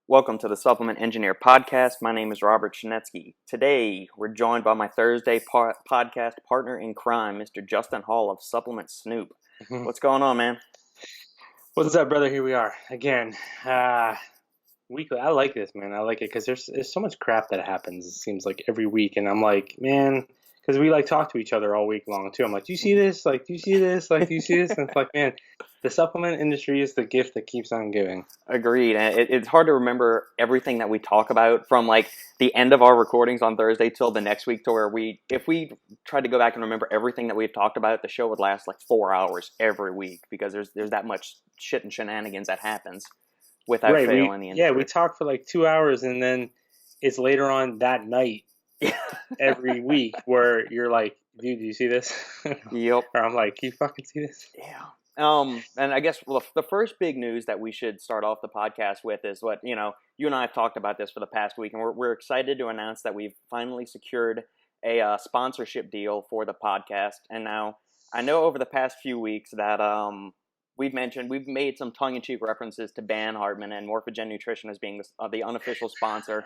Welcome to the Supplement Engineer Podcast. My name is Robert Chinetsky. Today, we're joined by my Thursday podcast partner in crime, Mr. Justin Hall of Supplement Snoop. What's going on, man? What's up, brother? Here we are again. Weekly. I like this, man. I like it because there's so much crap that happens. It seems like every week, and I'm like, man, because we like talk to each other all week long too. I'm like, do you see this? Like, do you see this? Like, do you see this? And it's like, man, the supplement industry is the gift that keeps on giving. Agreed. And it's hard to remember everything that we talk about from like the end of our recordings on Thursday till the next week, to where if we tried to go back and remember everything that we've talked about, the show would last like 4 hours every week because there's that much shit and shenanigans that happens without fail in the industry. We talk for like 2 hours, and then it's later on that night every week where you're like, dude, do you see this? Yep. Or I'm like, can you fucking see this? Yeah. And I guess the first big news that we should start off the podcast with is what, you and I have talked about this for the past week, and we're excited to announce that we've finally secured a sponsorship deal for the podcast. And now I know over the past few weeks that we've made some tongue-in-cheek references to Ben Hartman and Morphogen Nutrition as being the unofficial sponsor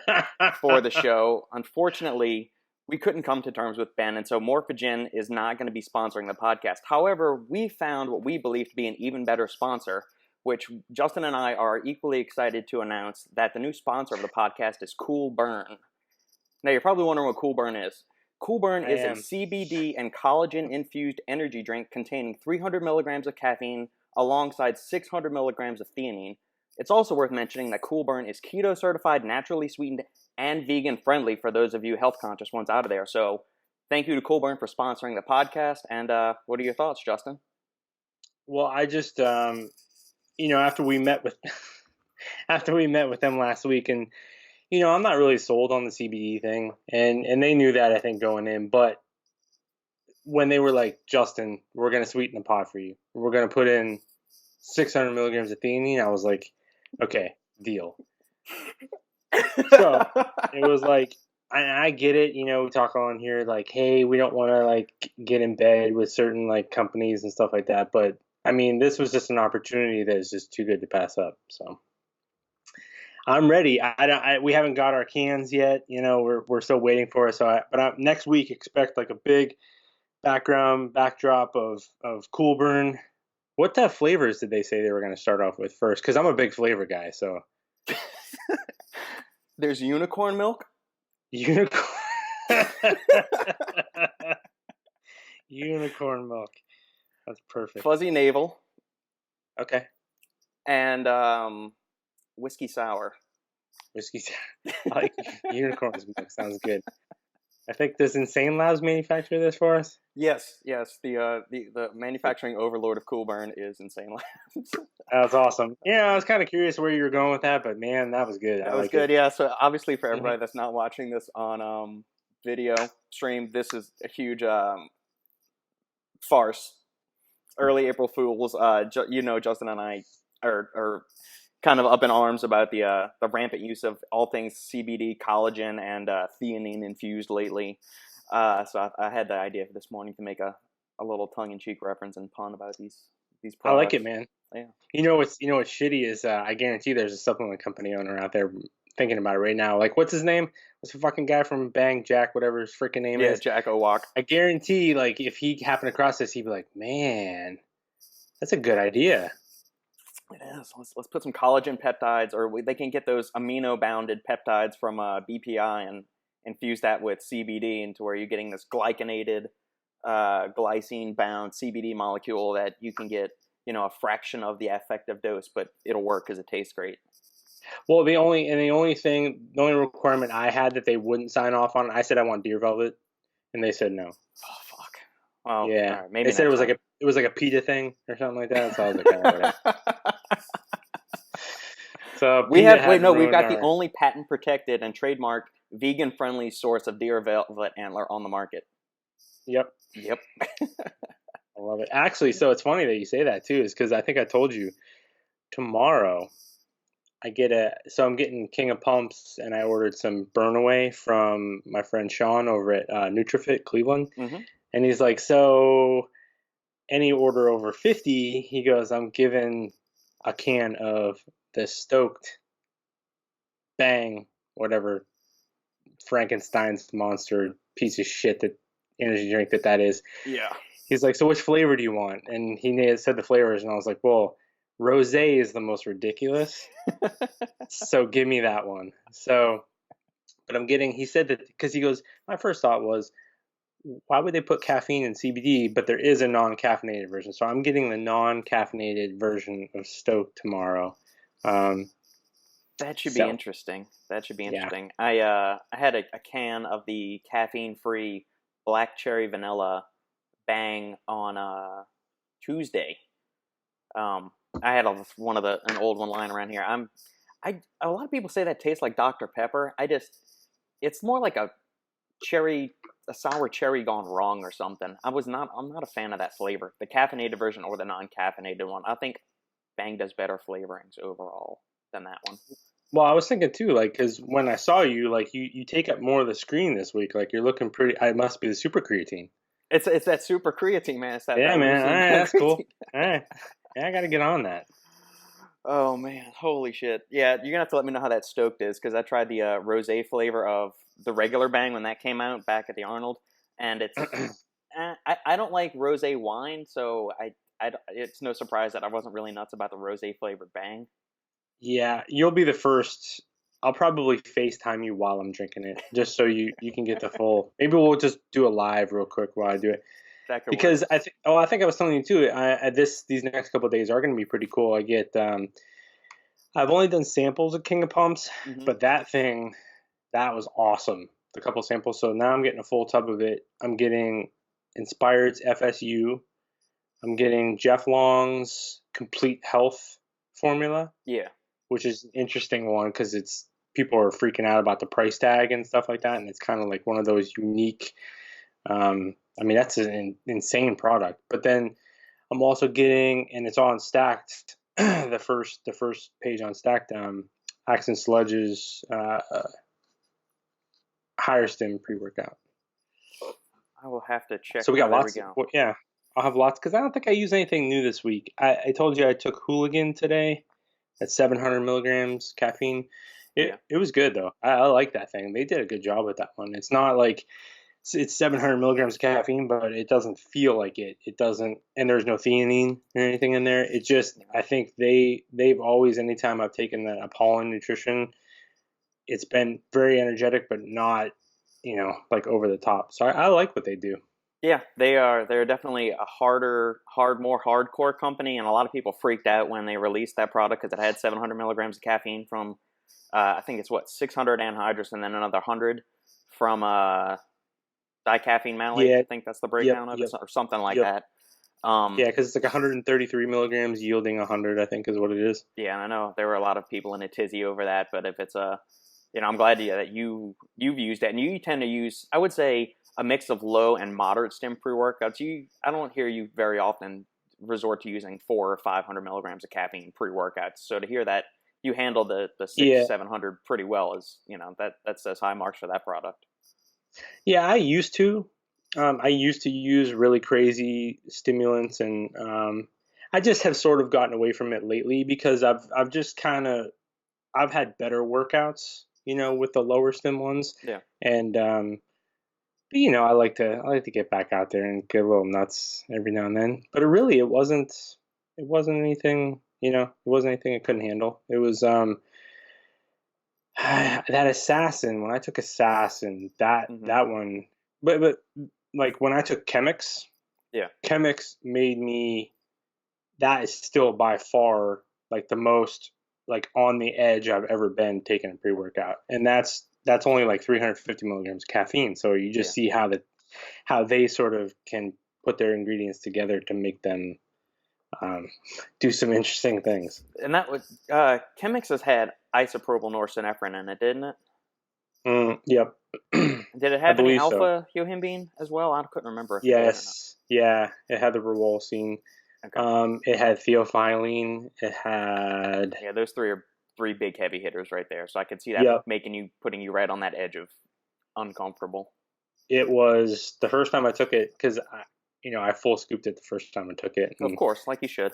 for the show. Unfortunately, we couldn't come to terms with Ben, and so Morphogen is not going to be sponsoring the podcast. However, we found what we believe to be an even better sponsor, which Justin and I are equally excited to announce that the new sponsor of the podcast is Cool Burn. Now, you're probably wondering what Cool Burn is. Cool Burn is a CBD and collagen-infused energy drink containing 300 milligrams of caffeine alongside 600 milligrams of theanine. It's also worth mentioning that Cool Burn is keto-certified, naturally sweetened, and vegan-friendly for those of you health-conscious ones out of there. So thank you to Cool Burn for sponsoring the podcast. And what are your thoughts, Justin? Well, I just, after we met with them last week, and, I'm not really sold on the CBD thing, and they knew that, I think, going in. But when they were like, Justin, we're going to sweeten the pot for you. We're going to put in 600 milligrams of theanine. I was like, okay, deal. So it was like, I get it, we talk on here like, hey, we don't want to like get in bed with certain like companies and stuff like that. But I mean, this was just an opportunity that is just too good to pass up. So I'm ready. We haven't got our cans yet. We're still waiting for it. But next week, expect like a big backdrop of Cool Burn. What flavors did they say they were going to start off with first? Because I'm a big flavor guy, so. There's unicorn milk. Unicorn milk. That's perfect. Fuzzy navel. Okay. And whiskey sour. Whiskey sour. I like unicorn milk. Sounds good. I think, does Insane Labs manufacture this for us? Yes. The manufacturing overlord of Cool Burn is Insane Labs. That's awesome. Yeah, I was kind of curious where you were going with that, but man, that was good. That was good. Yeah. So obviously, for everybody that's not watching this on video stream, this is a huge farce. Early April Fools. Justin and I are kind of up in arms about the rampant use of all things CBD, collagen, and theanine infused lately. So I had the idea this morning to make a little tongue-in-cheek reference and pun about these products. I like it, man. Yeah. What's shitty is I guarantee there's a supplement company owner out there thinking about it right now. Like, what's his name? What's the fucking guy from Bang, Jack, whatever his freaking name is? Yeah, Jack Owak. I guarantee, like, if he happened across this, he'd be like, man, that's a good idea. It is. Let's put some collagen peptides, or they can get those amino-bounded peptides from BPI and infuse that with CBD into where you're getting this glycinated, glycine-bound CBD molecule that you can get, a fraction of the effective dose, but it'll work because it tastes great. Well, the only requirement I had that they wouldn't sign off on, I said I want deer velvet, and they said no. Oh fuck. Well, yeah. Right, maybe they said it was like a PETA thing or something like that. So I was like, whatever. So we've got the only patent protected and trademarked vegan friendly source of deer velvet antler on the market. Yep. I love it. Actually, so it's funny that you say that too, is because I think I told you tomorrow I'm getting King of Pumps, and I ordered some Burn Away from my friend Sean over at Nootropic, Cleveland. Mm-hmm. And he's like, so any order over 50, he goes, I'm giving a can of the Stoked Bang, whatever Frankenstein's monster piece of shit that energy drink that is. Yeah. He's like, so which flavor do you want? And he said the flavors, and I was like, well, rosé is the most ridiculous, so give me that one. So, but he said that because he goes, my first thought was, why would they put caffeine in CBD? But there is a non-caffeinated version, so I'm getting the non-caffeinated version of Stoke tomorrow. That should be interesting. Yeah. I had a can of the caffeine-free black cherry vanilla Bang on Tuesday. I had an old one lying around here. A lot of people say that tastes like Dr. Pepper. It's more like a sour cherry gone wrong or something. I'm not a fan of that flavor, the caffeinated version or the non-caffeinated one. I think Bang does better flavorings overall than that one. Well, I was thinking too, like, because when I saw you, like, you take up more of the screen this week. Like, you're looking pretty. It must be the super creatine. It's that super creatine, man. It's that. Yeah, man. All right, that's cool. All right, yeah, I got to get on that. Oh man, holy shit! Yeah, you're gonna have to let me know how that Stoked is, because I tried the rosé flavor of the regular Bang when that came out back at the Arnold, and it's. I don't like rosé wine, so it's no surprise that I wasn't really nuts about the rosé flavored Bang. Yeah, you'll be the first. I'll probably FaceTime you while I'm drinking it, just so you can get the full. Maybe we'll just do a live real quick while I do it. That could because work. I think I was telling you too. These next couple of days are going to be pretty cool. I've only done samples of King of Pumps, but that was awesome. The couple samples. So now I'm getting a full tub of it. I'm getting Inspired's FSU. I'm getting Jeff Long's Complete Health formula. Yeah. Which is an interesting one because people are freaking out about the price tag and stuff like that, and it's kind of like one of those unique. That's an insane product. But then I'm also getting, and it's on Stacked, the first page on Stacked, Axe and Sludge's higher stim pre-workout. I will have to check. So we got lots. Yeah, I'll have lots because I don't think I used anything new this week. I told you I took Hooligan today. At 700 milligrams caffeine. It was good though. I like that thing. They did a good job with that one. It's not like it's 700 milligrams of caffeine, but it doesn't feel like it. It doesn't, and there's no theanine or anything in there. It just, I think they've always, anytime I've taken the Apollon Nutrition, it's been very energetic, but not, like over the top. So I like what they do. Yeah, they're definitely more hardcore company, and a lot of people freaked out when they released that product because it had 700 milligrams of caffeine from, I think it's 600 anhydrous and then another 100 from dicaffeine malate. Yeah. I think that's the breakdown of it, or something like that. Because it's like 133 milligrams yielding 100, I think is what it is. Yeah, and I know there were a lot of people in a tizzy over that, but if it's I'm glad that you've used it, and you tend to use, I would say, a mix of low and moderate stim pre-workouts. I don't hear you very often resort to using 400 or 500 milligrams of caffeine pre-workouts. So to hear that you handle the 700 pretty well is, that says high marks for that product. Yeah, I used to. I used to use really crazy stimulants, and I just have sort of gotten away from it lately because I've just I've had better workouts, with the lower stim ones. Yeah. And but I like to get back out there and get a little nuts every now and then. But it wasn't anything, it wasn't anything I couldn't handle. It was that Assassin, when I took Assassin, that one, but like when I took Chemix, Chemix made me, that is still by far like the most like on the edge I've ever been taking a pre-workout. And that's only like 350 milligrams of caffeine. So you just see how they sort of can put their ingredients together to make them do some interesting things. And that was Chemix has had isopropyl norepinephrine in it, didn't it? Yep. Did it have any alpha yohimbine as well? I couldn't remember. Yes. Yeah. It had the rewolsine. Okay. It had theophylline. It had. Yeah, those three big heavy hitters right there. So I could see that putting you right on that edge of uncomfortable. It was the first time I took it because I full scooped it the first time I took it. Of course, like you should.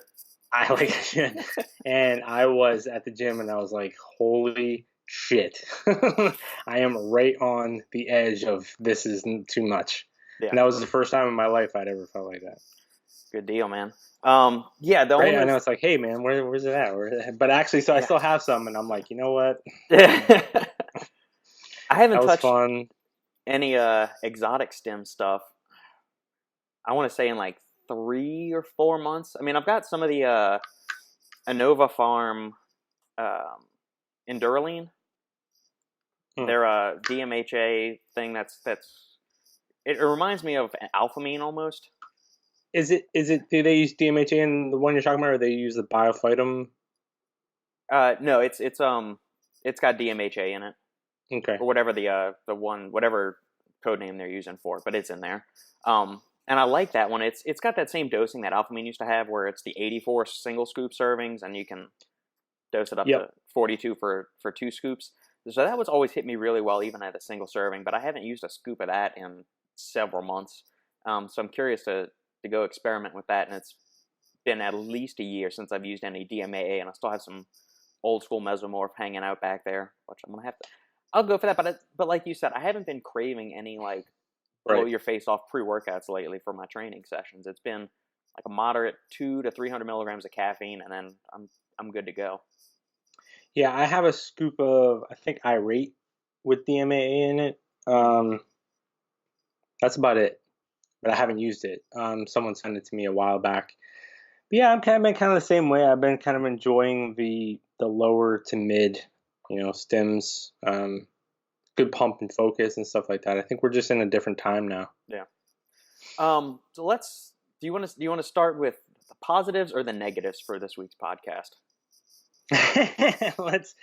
And I was at the gym and I was like, holy shit. I am right on the edge of this is too much. Yeah. And that was the first time in my life I'd ever felt like that. Good deal, man. Yeah, the Right? only I know it's like, hey man, where's it at? But actually, so I still have some, and I'm like, you know what? I haven't That was touched fun. any exotic stem stuff. I want to say in like 3 or 4 months. I mean, I've got some of the Innova Farm Enduraline. They're a DMHA thing that's it reminds me of alphamine almost. Is it? Do they use DMHA in the one you're talking about, or they use the biophytum? No, it's got DMHA in it. Okay. Or whatever whatever code name they're using for it, but it's in there. And I like that one. It's got that same dosing that alphamine used to have, where it's the 84 single scoop servings, and you can dose it up to 42 for 2 scoops. So that was always hit me really well, even at a single serving. But I haven't used a scoop of that in several months. So I'm curious to go experiment with that. And it's been at least a year since I've used any DMAA, and I still have some old school mesomorph hanging out back there, which I'm gonna have to. I'll go for that. But like you said, I haven't been craving any like blow your face off pre-workouts lately for my training sessions. It's been like a moderate 200 to 300 milligrams of caffeine, and then I'm good to go. Yeah, I have a scoop of, I think, Irate with DMAA in it. That's about it, but I haven't used it. Someone sent it to me a while back. But yeah, I've been kind of the same way. I've been kind of enjoying the lower to mid, stems, good pump and focus and stuff like that. I think we're just in a different time now. Yeah. So do you want to start with the positives or the negatives for this week's podcast? Let's.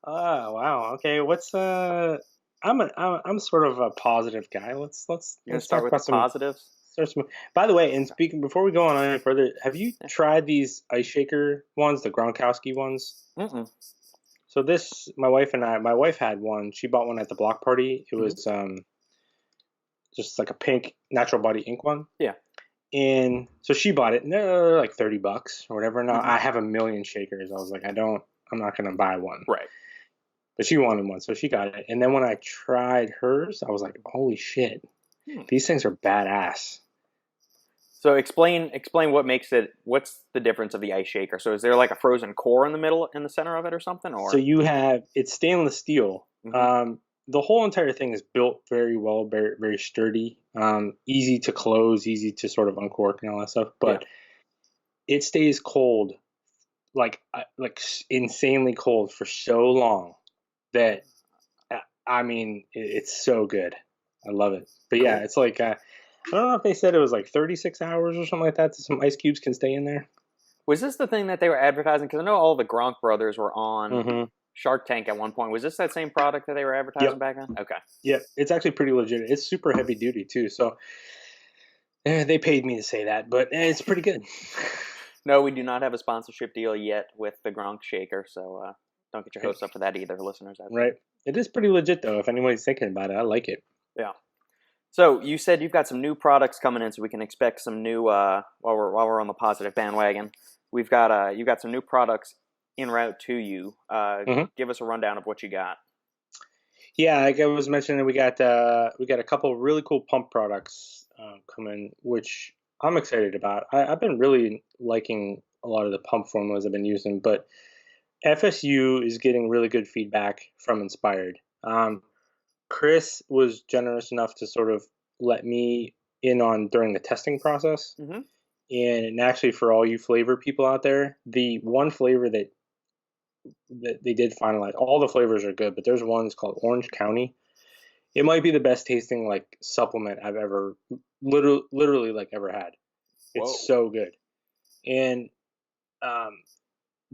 Oh wow. Okay. I'm sort of a positive guy. Let's start with the positives. By the way, and speaking before we go on any further, have you tried these ice shaker ones, the Gronkowski ones? Mm-mm. So my wife had one. She bought one at the block party. It was just like a pink Natural Body Ink one. Yeah. And so she bought it, and they're like $30 or whatever. Now I have a million shakers. I was like, I'm not gonna buy one. Right. But she wanted one, so she got it. And then when I tried hers, I was like, holy shit, these things are badass. So explain what's the difference of the ice shaker? So is there like a frozen core in the center of it or something? Or so it's stainless steel. The whole entire thing is built very well, very, very sturdy, easy to close, easy to sort of uncork and all that stuff. But it stays cold, like insanely cold for so long that, I mean, it's so good. I love it. But yeah, it's like, I don't know if they said it was like 36 hours or something like that, so some ice cubes can stay in there. Was this the thing that they were advertising? Because I know all the Gronk brothers were on Shark Tank at one point. Was this that same product that they were advertising back then? Okay. Yeah, it's actually pretty legit. It's super heavy duty too. So they paid me to say that, but it's pretty good. No, we do not have a sponsorship deal yet with the Gronk shaker, so don't get your hopes up for that either, listeners. Right. It is pretty legit though. If anybody's thinking about it, I like it. Yeah. So you said you've got some new products coming in, so we can expect some new while we're on the positive bandwagon. You've got some new products en route to you. Give us a rundown of what you got. Yeah, like I was mentioning, we got a couple of really cool pump products coming, which I'm excited about. I've been really liking a lot of the pump formulas I've been using, but FSU is getting really good feedback from Inspired. Chris was generous enough to sort of let me in on during the testing process. And actually, for all you flavor people out there, the one flavor that they did finalize, all the flavors are good, but there's one that's called Orange County. It might be the best tasting like supplement I've ever literally like ever had. It's so good. And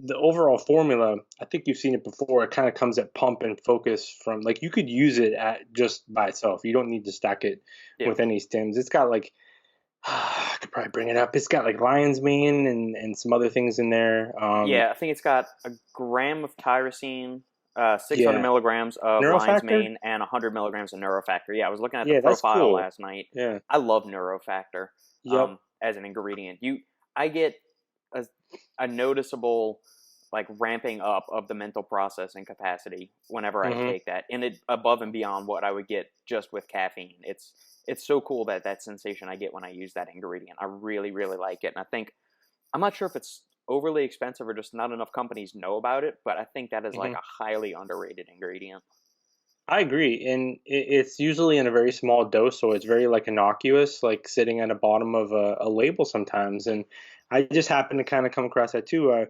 the overall formula, I think you've seen it before. It kind of comes at pump and focus from, like, you could use it at just by itself. You don't need to stack it with any stems. It's got like, I could probably bring it up. It's got like lion's mane and some other things in there. I think it's got a gram of tyrosine, 600 milligrams of lion's mane, and 100 milligrams of Neurofactor. Yeah, I was looking at the profile last night. Yeah, I love Neurofactor as an ingredient. I get a noticeable like ramping up of the mental processing capacity whenever I Mm-hmm. take that, and it above and beyond what I would get just with caffeine. It's so cool that sensation I get when I use that ingredient. I really really like it, and I think I'm not sure if it's overly expensive or just not enough companies know about it, but I think that is like Mm-hmm. a highly underrated ingredient. I agree, and it's usually in a very small dose, so it's very like innocuous, like sitting at the bottom of a label sometimes. And I just happen to kind of come across that too.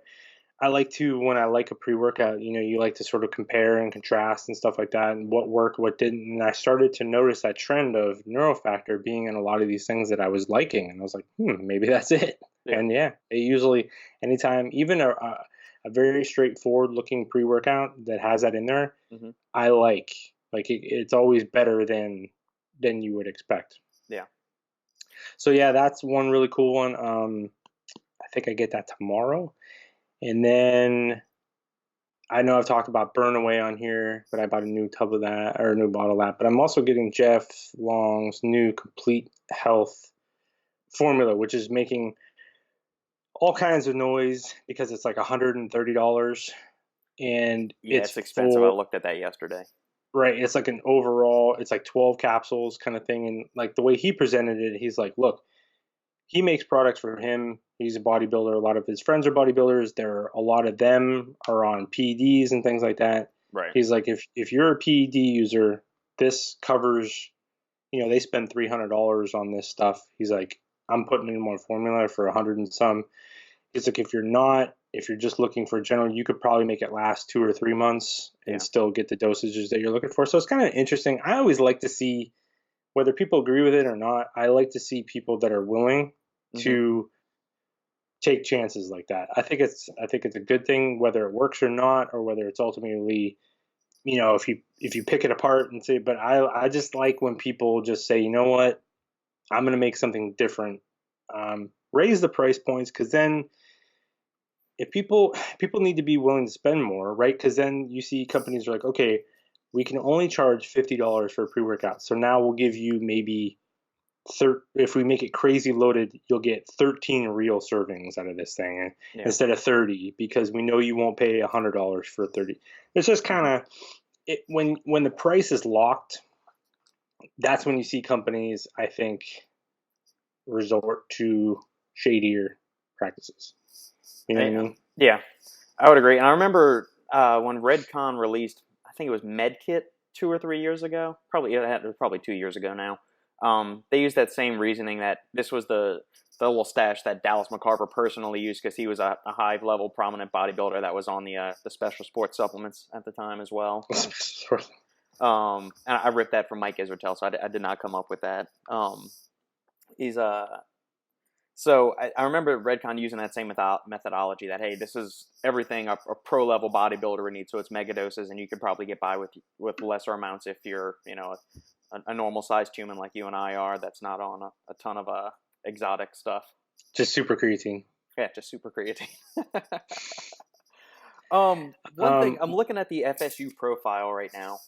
I like to, when I like a pre-workout, you like to sort of compare and contrast and stuff like that, and what worked, what didn't. And I started to notice that trend of neurofactor being in a lot of these things that I was liking, and I was like, maybe that's it. Yeah. And yeah, it usually, anytime, even a very straightforward looking pre-workout that has that in there, Hmm. I like it's always better than you would expect. Yeah. So yeah, that's one really cool one. I think I get that tomorrow, and then I know I've talked about Burn Away on here, but I bought a new tub of that, or a new bottle of that. But I'm also getting Jeff Long's new Complete Health formula, which is making all kinds of noise because it's like $130, and Yeah, it's it's expensive. I full. looked at that yesterday. Right, it's like an overall, it's like 12 capsules kind of thing. And like the way he presented it, he's like, look, he makes products for him. He's a bodybuilder. A lot of his friends are bodybuilders. A lot of them are on PEDs and things like that. Right. He's like, if you're a PED user, this covers, they spend $300 on this stuff. He's like, I'm putting in one formula for 100 and some. It's like, if you're just looking for general, you could probably make it last 2 or 3 months and Yeah. still get the dosages that you're looking for. So it's kind of interesting. I always like to see, whether people agree with it or not, I like to see people that are willing Hmm. to take chances like that. I think it's a good thing, whether it works or not, or whether it's ultimately, if you pick it apart and say, but I just like when people just say, you know what, I'm going to make something different. Raise the price points, because then if people need to be willing to spend more, right? Because then you see companies are like, okay, we can only charge $50 for a pre-workout, so now we'll give you maybe if we make it crazy loaded, you'll get 13 real servings out of this thing Yeah. instead of 30, because we know you won't pay $100 for 30. It's just kind Hmm. of it when the price is locked. That's when you see companies, I think, resort to shadier practices. You know what I Yeah. mean? Yeah. I would agree. And I remember when Redcon released, I think it was MedKit 2 or 3 years ago. It was probably 2 years ago now. They used that same reasoning that this was the little stash that Dallas McCarver personally used because he was a high level prominent bodybuilder that was on the special sports supplements at the time as well. And I ripped that from Mike Israetel, so I did not come up with that. He's So I remember Redcon using that same methodology that, hey, this is everything a pro level bodybuilder would need, so it's mega doses, and you could probably get by with lesser amounts if you're a normal sized human like you and I are that's not on a ton of exotic stuff. Just super creatine. Yeah, just super creatine. One thing, Um, I'm looking at the FSU profile right now,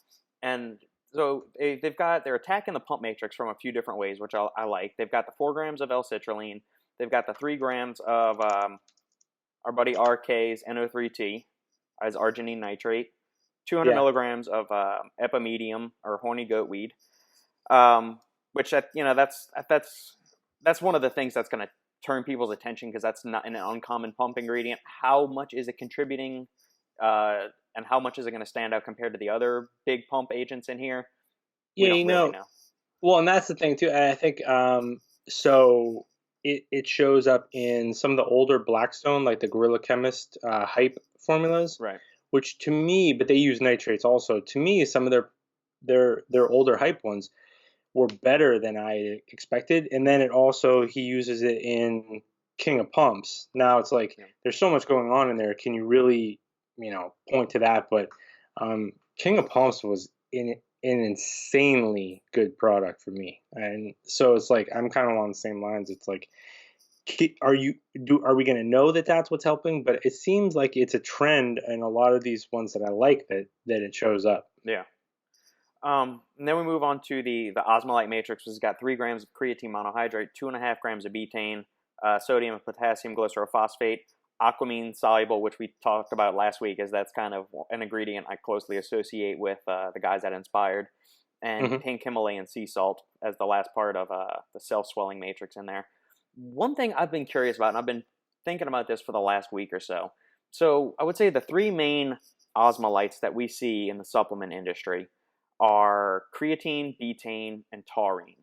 and so they're attacking the pump matrix from a few different ways, which I like. They've got the 4 grams of L-citrulline. They've got the 3 grams of our buddy RK's NO3T as arginine nitrate, 200 yeah, milligrams of epimedium or horny goat weed, um, which that's one of the things that's going to turn people's attention because that's not an uncommon pump ingredient. How much is it contributing, and how much is it going to stand out compared to the other big pump agents in here? We yeah, don't really know. well, and that's the thing too. I think so. It shows up in some of the older Blackstone, like the Gorilla Chemist hype formulas, Right. which to me, but they use nitrates also. To me, some of their older hype ones were better than I expected. And then it also, he uses it in King of Pumps. Now it's like Yeah. there's so much going on in there. Can you really, point to that? But King of Pumps was an insanely good product for me, and so it's like I'm kind of along the same lines. It's like, are we going to know that that's what's helping? But it seems like it's a trend in a lot of these ones that I like, that it shows up. Yeah. And then we move on to the osmolyte matrix, which has got 3 grams of creatine monohydrate, 2.5 grams of betaine, sodium and potassium glycerophosphate. aquamine soluble, which we talked about last week, as that's kind of an ingredient I closely associate with the guys at Inspired, and Hmm. pink Himalayan sea salt as the last part of the self-swelling matrix in there. One thing I've been curious about, and I've been thinking about this for the last week or so. So I would say the three main osmolytes that we see in the supplement industry are creatine, betaine, and taurine.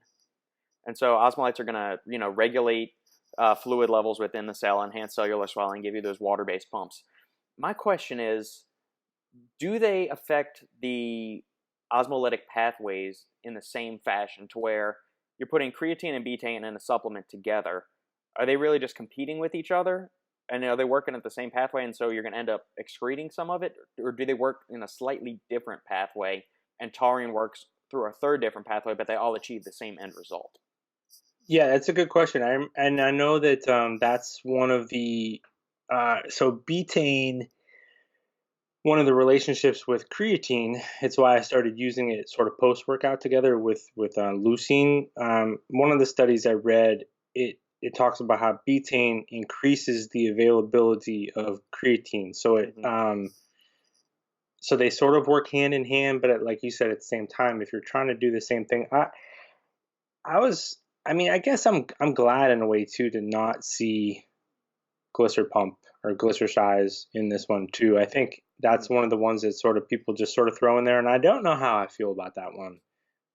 And so osmolytes are going to, regulate fluid levels within the cell, enhance cellular swelling, give you those water-based pumps. My question is, do they affect the osmolytic pathways in the same fashion to where you're putting creatine and betaine in a supplement together? Are they really just competing with each other? And are they working at the same pathway, and so you're going to end up excreting some of it? Or do they work in a slightly different pathway, and taurine works through a third different pathway, but they all achieve the same end result? Yeah, that's a good question. I know that that's one of the so betaine. One of the relationships with creatine, it's why I started using it sort of post workout together with leucine. One of the studies I read, it talks about how betaine increases the availability of creatine. Mm-hmm. So they sort of work hand in hand, but like you said, at the same time, if you're trying to do the same thing, I was, I mean, I guess I'm glad in a way too to not see Glycer Pump or Glycersize in this one too. I think that's one of the ones that sort of people just sort of throw in there, and I don't know how I feel about that one.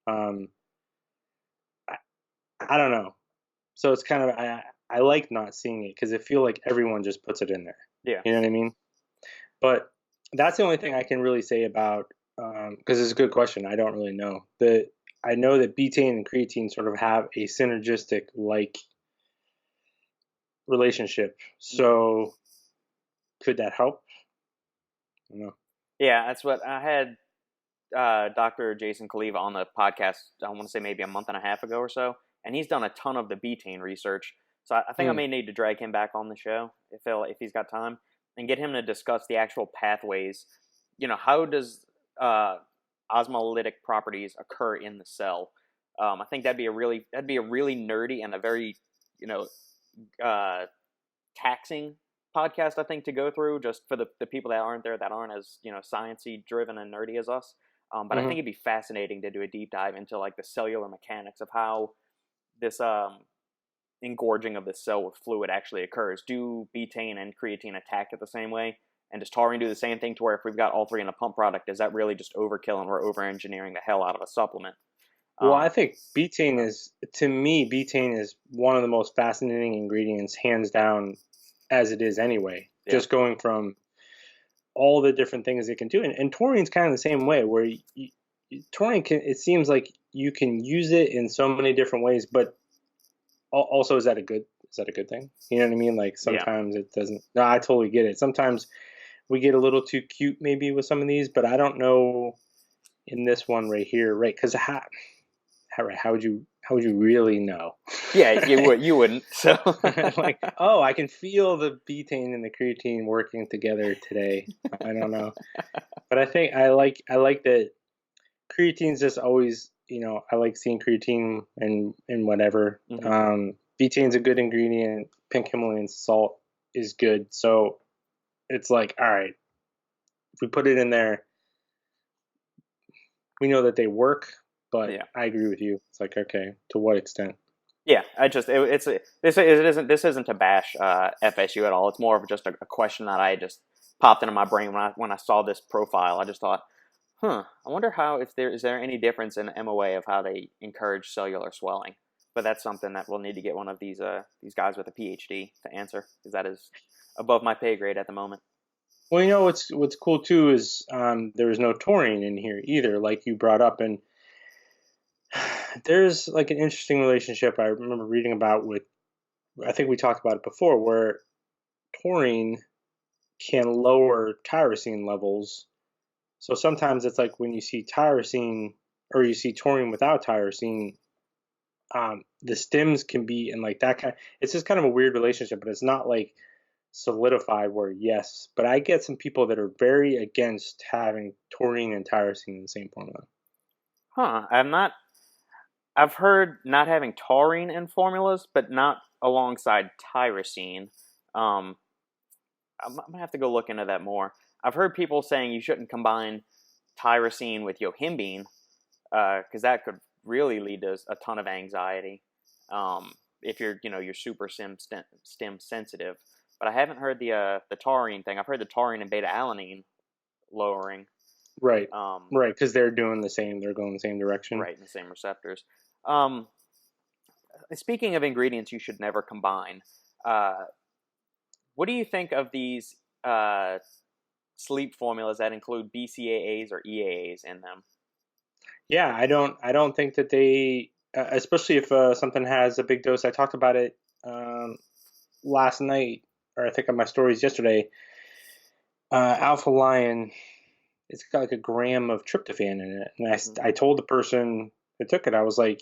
Um, I, I don't know. So it's kind of I like not seeing it because I feel like everyone just puts it in there. Yeah. You know what I mean? But that's the only thing I can really say about because it's a good question. I don't really know. I know that betaine and creatine sort of have a synergistic like relationship. Mm-hmm. So could that help? I don't know. Yeah, that's what I had Dr. Jason Kaliva on the podcast, I want to say maybe a month and a half ago or so, and he's done a ton of the betaine research. So I think I Hmm. may need to drag him back on the show if he's got time, and get him to discuss the actual pathways. How does osmolytic properties occur in the cell? I think that'd be a really nerdy and a very you know uh, taxing podcast, I think, to go through, just for the people that aren't there, that aren't as sciencey driven and nerdy as us. But I Hmm. think it'd be fascinating to do a deep dive into like the cellular mechanics of how this engorging of the cell with fluid actually occurs. Do betaine and creatine attack it the same way? And does taurine do the same thing, to where if we've got all three in a pump product, is that really just overkill and we're over engineering the hell out of a supplement? Well, I Um, think betaine but is, to me, betaine is one of the most fascinating ingredients, hands down, as it is anyway. yeah. Just going from all the different things it can do, and taurine's kind of the same way, where taurine can. It seems like you can use it in so many different ways, but also, is that a good thing? You know what I mean? Like Yeah. sometimes it doesn't. No, I totally get it. Sometimes we get a little too cute, maybe, with some of these, but I don't know in this one right here, right? Because how would you really know? Yeah, you wouldn't. So Like, oh, I can feel the betaine and the creatine working together today. I don't know, but I think I like that creatine's just always, I like seeing creatine and whatever. Mhm. Betaine's a good ingredient. Pink Himalayan salt is good, so it's like, all right, if we put it in there, we know that they work. But Yeah. I agree with you. It's like, okay, to what extent? Yeah, I just this isn't to bash FSU at all. It's more of just a question that I just popped into my brain when I saw this profile. I just thought, I wonder how, if there any difference in the MOA of how they encourage cellular swelling. But that's something that we'll need to get one of these guys with a PhD to answer, because that is above my pay grade at the moment. Well, what's cool too is there was no taurine in here either, like you brought up, and there's like an interesting relationship I remember reading about with. I think we talked about it before, where taurine can lower tyrosine levels. So sometimes it's like when you see tyrosine or you see taurine without tyrosine, the stems can be in like that kind. It's just kind of a weird relationship, but it's not like solidified where yes. But I get some people that are very against having taurine and tyrosine in the same formula. Huh? I've heard not having taurine in formulas, but not alongside tyrosine. Um, I'm gonna have to go look into that more. I've heard people saying you shouldn't combine tyrosine with yohimbine because that could really lead to a ton of anxiety if you're super stim sensitive. But I haven't heard the taurine thing. I've heard the taurine and beta alanine lowering. Right. Right, because they're doing the same. They're going the same direction. Right, in the same receptors. Speaking of ingredients you should never combine, what do you think of these sleep formulas that include BCAAs or EAAs in them? Yeah, I don't think that they, especially if something has a big dose. I talked about it last night, or I think on my stories yesterday. Alpha Lion, it's got like a gram of tryptophan in it, and I told the person that took it, I was like,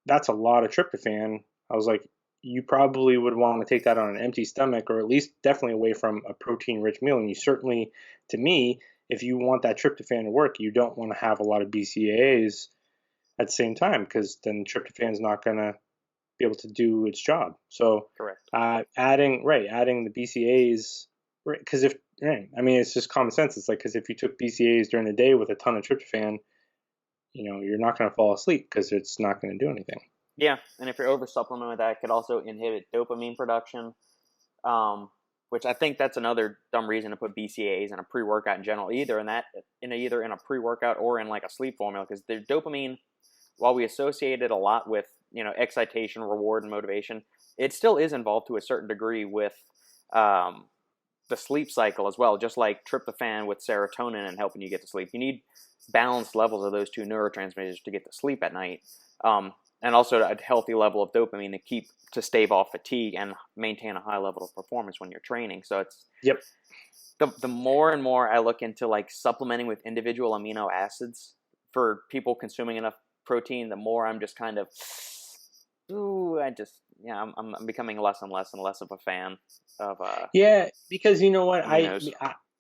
that's a lot of tryptophan. I was like, you probably would want to take that on an empty stomach, or at least definitely away from a protein-rich meal. And you certainly, to me, if you want that tryptophan to work, you don't want to have a lot of BCAAs at the same time, because then tryptophan is not going to be able to do its job. So, Correct. adding the BCAAs, because I mean, it's just common sense. It's like, because if you took BCAAs during the day with a ton of tryptophan, you're not going to fall asleep because it's not going to do anything. Yeah, and if you're over supplementing with that, it could also inhibit dopamine production, which I think that's another dumb reason to put BCAAs in a pre-workout in general, either in a pre-workout or in like a sleep formula, because the dopamine, while we associate it a lot with excitation, reward, and motivation, it still is involved to a certain degree with the sleep cycle as well. Just like tryptophan with serotonin and helping you get to sleep, you need balanced levels of those two neurotransmitters to get to sleep at night, and also a healthy level of dopamine to stave off fatigue and maintain a high level of performance when you're training. So it's Yep. The more and more I look into like supplementing with individual amino acids for people consuming enough protein, the more I'm just kind of, I'm becoming less and less and less of a fan of Yeah, because you know what, aminos.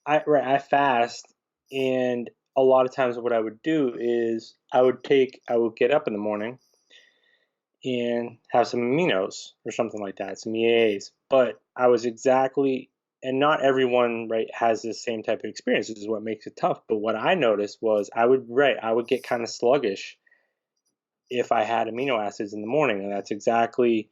I fast, and a lot of times what I would do is I would get up in the morning and have some aminos or something like that, some EAs. But and not everyone, right, has the same type of experience. This is what makes it tough. But what I noticed was I would get kind of sluggish if I had amino acids in the morning, and that's exactly,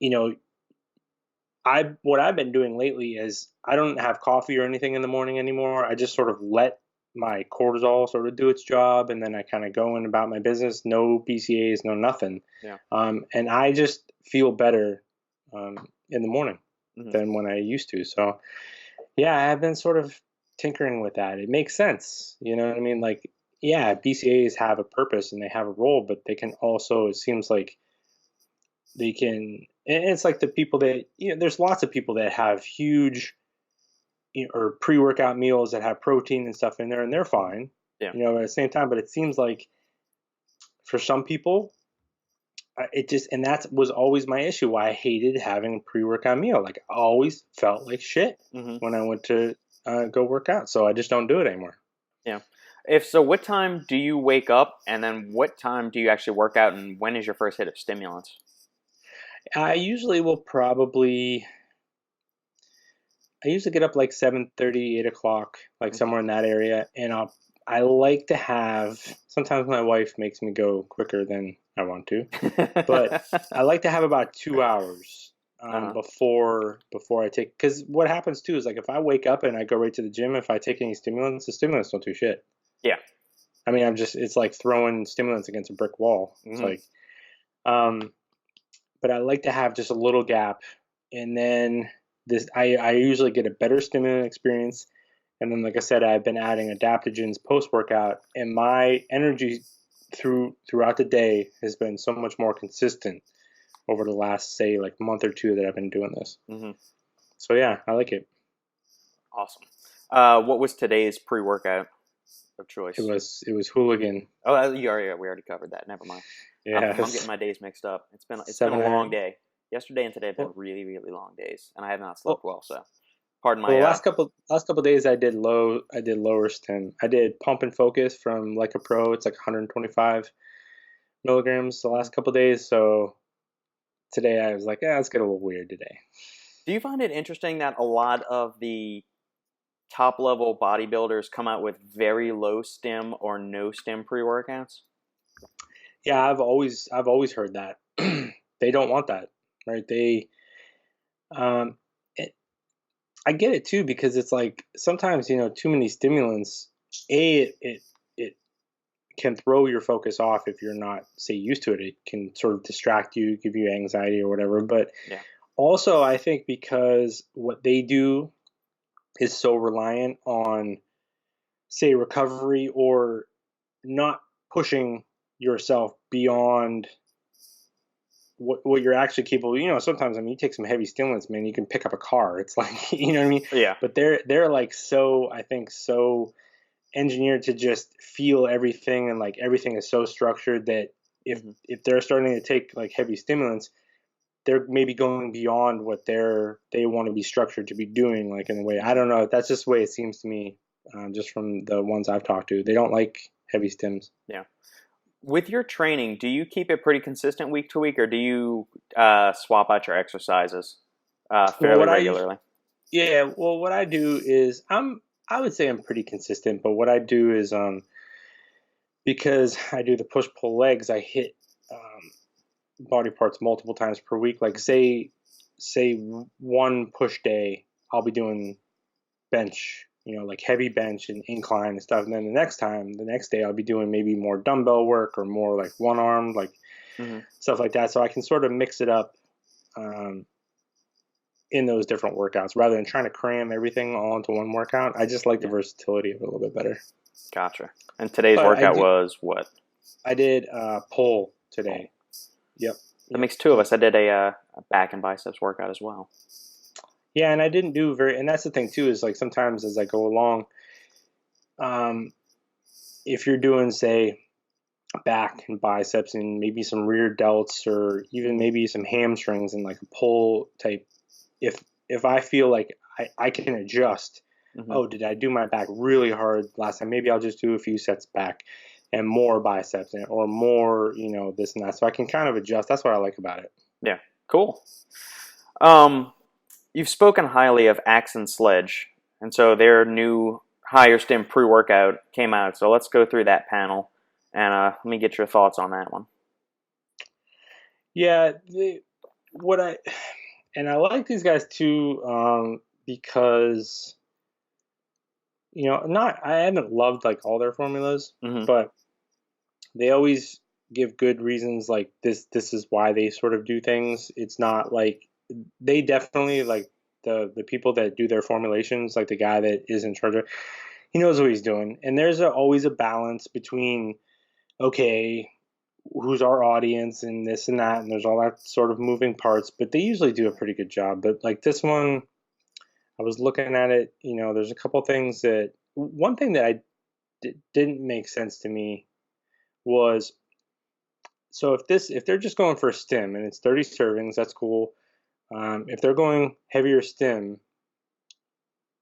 what I've been doing lately is I don't have coffee or anything in the morning anymore. I just sort of let my cortisol sort of do its job, and then I kind of go in about my business. No BCAAs, no nothing. Yeah. And I just feel better in the morning Mm-hmm. than when I used to. So yeah, I've been sort of tinkering with that. It makes sense. You know what I mean? Like, yeah, BCAAs have a purpose and they have a role, but they can also, it seems like and it's like the people that, there's lots of people that have huge, or pre-workout meals that have protein and stuff in there, and they're fine. Yeah. At the same time, but it seems like for some people, and that was always my issue, why I hated having a pre-workout meal. Like, I always felt like shit when I went to go work out. So I just don't do it anymore. Yeah. What time do you wake up, and then what time do you actually work out, and when is your first hit of stimulants? I usually get up like 7:30, 8 o'clock, like somewhere in that area. And I like to have, sometimes my wife makes me go quicker than I want to, but I like to have about 2 hours before I take, because what happens too is, like, if I wake up and I go right to the gym, if I take any stimulants, the stimulants don't do shit. Yeah. I mean, it's like throwing stimulants against a brick wall. It's like, but I like to have just a little gap, and then I usually get a better stimulant experience. And then, like I said, I've been adding adaptogens post-workout, and my energy throughout the day has been so much more consistent over the last, say, like month or two that I've been doing this. So yeah, I like it. Awesome. What was today's pre-workout of choice? It was Hooligan. Oh, we already covered that. Never mind. Yeah, I'm getting my days mixed up. It's been a long day. Yesterday and today have been really, really long days, and I have not slept well. So, pardon my. Last couple days I did lower stim. I did pump and focus from like a pro. It's like 125 milligrams the last couple days. So today I was like, let's get a little weird today. Do you find it interesting that a lot of the top level bodybuilders come out with very low stim or no stim pre-workouts? Yeah, I've always heard that. They don't want that, right? Um, it, I get it too because it's like sometimes too many stimulants. It can throw your focus off if you're not, say, used to it. It can sort of distract you, give you anxiety or whatever. But Yeah. also, I think because what they do is so reliant on, say, recovery or not pushing yourself beyond what you're actually capable. Sometimes, I mean, you take some heavy stimulants, man, you can pick up a car. It's like, you know what I mean? Yeah. But they're like so, I think, so engineered to just feel everything, and like everything is so structured that if they're starting to take like heavy stimulants, they're maybe going beyond what they want to be structured to be doing, like in a way. I don't know. That's just the way it seems to me, just from the ones I've talked to. They don't like heavy stims. Yeah. With your training, do you keep it pretty consistent week to week, or do you swap out your exercises Well, fairly regularly? yeah, well, what I do is I would say I'm pretty consistent, but what I do is because I do the push pull legs, I hit body parts multiple times per week. Like say one push day, I'll be doing bench, like heavy bench and incline and stuff. And then the next day, I'll be doing maybe more dumbbell work or more like one arm, like Mm-hmm. stuff like that. So I can sort of mix it up um, in those different workouts rather than trying to cram everything all into one workout. I just like the Yeah. versatility of it a little bit better. Gotcha. And today's But workout was what? I did pull today. Yep. That makes two of us. I did a back and biceps workout as well. Yeah, and I didn't do and that's the thing too, is like sometimes as I go along, um, if you're doing, say, back and biceps and maybe some rear delts or even maybe some hamstrings and like a pull type, if I feel like I can adjust, Mm-hmm. oh, did I do my back really hard last time? Maybe I'll just do a few sets back and more biceps or more, this and that. So I can kind of adjust. That's what I like about it. Yeah, cool. Um, you've spoken highly of Axe and Sledge, and so their new higher stim pre-workout came out. So let's go through that panel, and let me get your thoughts on that one. Yeah, I like these guys too, because I haven't loved like all their formulas, Mm-hmm. but they always give good reasons, like this is why they sort of do things. It's not like they definitely, like, the people that do their formulations, like the guy that is in charge of, he knows what he's doing, and there's always a balance between, okay, who's our audience and this and that, and there's all that sort of moving parts, but they usually do a pretty good job. But like this one, I was looking at it, there's a couple things one thing that didn't make sense to me was, so if they're just going for a stim and it's 30 servings, that's cool. If they're going heavier stim,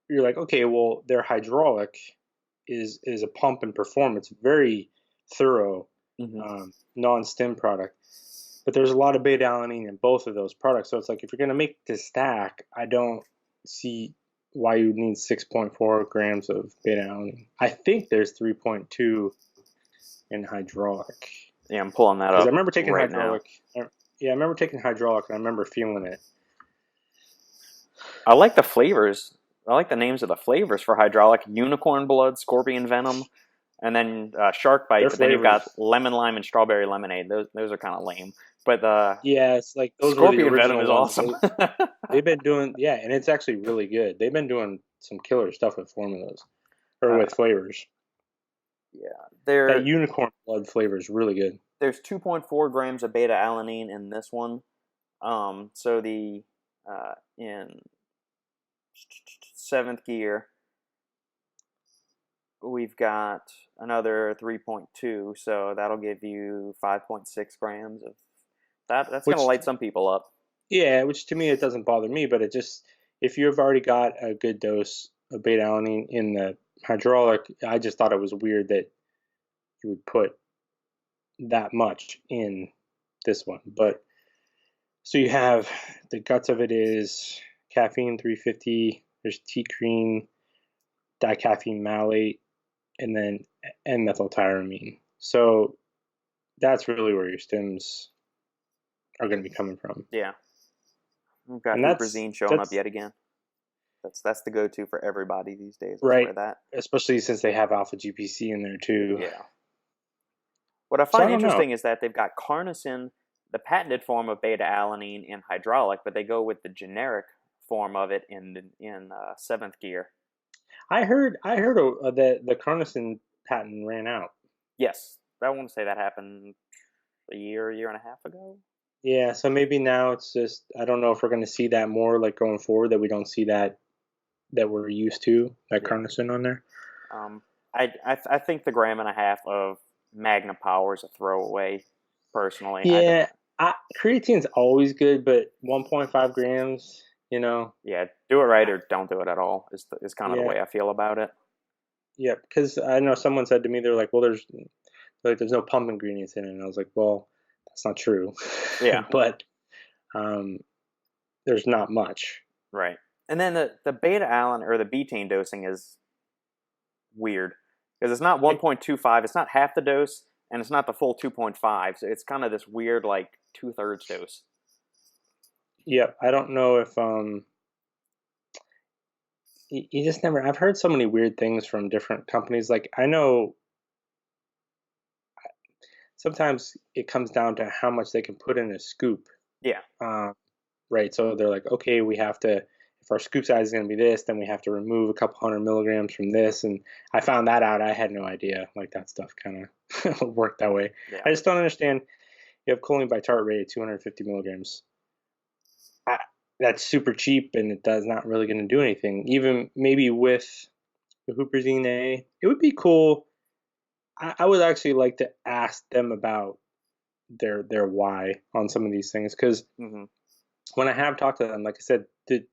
you're like, okay, well, their hydraulic is a pump and perform. It's very thorough, Mm-hmm. non-stim product. But there's a lot of beta alanine in both of those products. So it's like, if you're going to make this stack, I don't see why you need 6.4 grams of beta alanine. I think there's 3.2 in hydraulic. Yeah, I'm pulling that Because up I remember taking right hydraulic. now. Yeah, I remember taking hydraulic, and I remember feeling it. I like the flavors. I like the names of the flavors for hydraulic: unicorn blood, scorpion venom, and then shark bite. Their But then you've got flavors. lemon lime and strawberry lemonade. Those are kind of lame. But the Yeah, it's like those were the scorpion venom original is ones. awesome. They've been doing, yeah, and it's actually really good. They've been doing some killer stuff with formulas or uh, with flavors. yeah, That unicorn blood flavor is really good. there's 2.4 grams of beta alanine in this one. So the in seventh gear, we've got another 3.2, so that'll give you 5.6 grams of that. That's going to Which, light some people up. yeah, which to me it doesn't bother me, but it just, if you've already got a good dose of beta alanine in the hydraulic, I just thought it was weird that you would put that much in this one. But so you have, the guts of it is caffeine 350. There's T-creen, dicaffeine malate, and then N-methyltyramine. So that's really where your stims are going to be coming from. Yeah. We've got And huperzine showing up yet again. That's the go-to for everybody these days. Right. Swear that. Especially since they have alpha GPC in there too. Yeah. What I find interesting is that they've got carnosine, the patented form of beta-alanine in hydraulic, but they go with the generic form of it in seventh gear. I heard that the carnosine patent ran out. Yes. I want to say that happened a year and a half ago. Yeah, so maybe now it's just, I don't know if we're going to see that more like going forward, that we don't see that we're used to, that carnosine on there. I think the 1.5 grams of Magna Power is a throwaway, personally. Yeah, creatine's always good, but 1.5 grams, you know. Yeah, do it right or don't do it at all is kind of the way I feel about it. Yeah, because I know someone said to me, they're like, well, there's no pump ingredients in it, and I was like, well, that's not true. Yeah. But there's not much. Right. And then the beta-alanine or the betaine dosing is weird because it's not 1.25, it's not half the dose, and it's not the full 2.5. So it's kind of this weird, like, 2/3 dose. Yep. I don't know if you just never. I've heard so many weird things from different companies. Like, I know sometimes it comes down to how much they can put in a scoop. Yeah. Right. So they're like, okay, we have to, if our scoop size is going to be this, then we have to remove a couple 100 milligrams from this. And I found that out. I had no idea. Like, that stuff kind of worked that way. Yeah. I just don't understand. You have choline bitartrate at 250 milligrams. That's super cheap, and it does not really going to do anything. Even maybe with the huperzine A, it would be cool. I would actually like to ask them about their why on some of these things, because when I have talked to them, like I said, the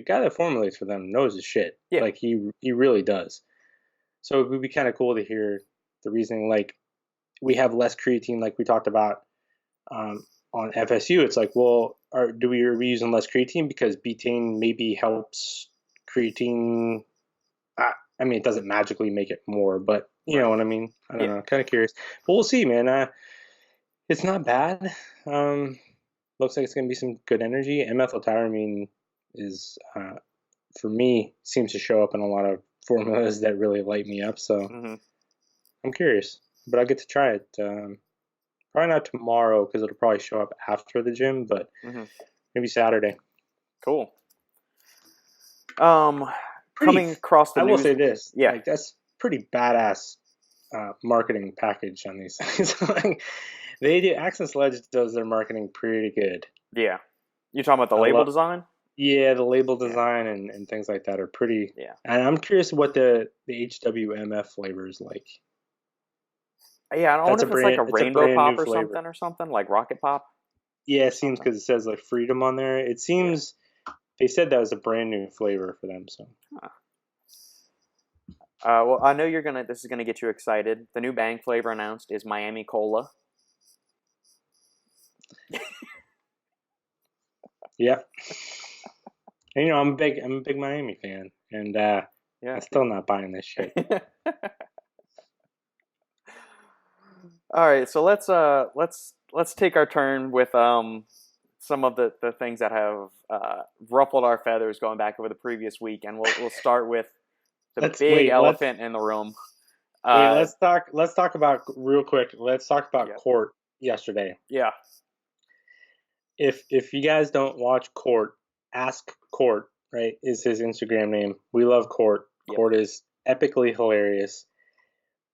guy that formulates for them knows his shit. Yeah. Like, he really does. So it would be kind of cool to hear the reasoning. Like, we have less creatine, like we talked about on FSU. It's like, well, are we using less creatine because betaine maybe helps creatine? I mean, it doesn't magically make it more, but you know what I mean? I don't know. Kind of curious. But we'll see, man. It's not bad. Looks like it's going to be some good energy. N-methyltyramine is, for me, seems to show up in a lot of formulas that really light me up. So I'm curious, but I'll get to try it. Probably not tomorrow because it'll probably show up after the gym, but maybe Saturday. Cool. Coming across the news, I will say this. Yeah. Like, that's pretty badass marketing package on these things. Like, they do. Accent Sledge does their marketing pretty good. Yeah. You talking about the label design? Yeah, the label design and things like that are pretty. Yeah. And I'm curious what the HWMF flavor is like. Yeah, I don't know if it's like a rainbow pop or something, like Rocket Pop. Yeah, it seems, because it says like Freedom on there. It seems they said that was a brand new flavor for them. So. Well, I know this is gonna get you excited. The new Bang flavor announced is Miami Cola. Yeah. And, you know, I'm a big Miami fan, and I'm still not buying this shit. All right, so let's take our turn with some of the things that have ruffled our feathers going back over the previous week, and we'll start with the big elephant in the room. Let's talk about real quick. Let's talk about Court yesterday. Yeah. If you guys don't watch Court, ask Court. Right, is his Instagram name. We love Court. Court is epically hilarious.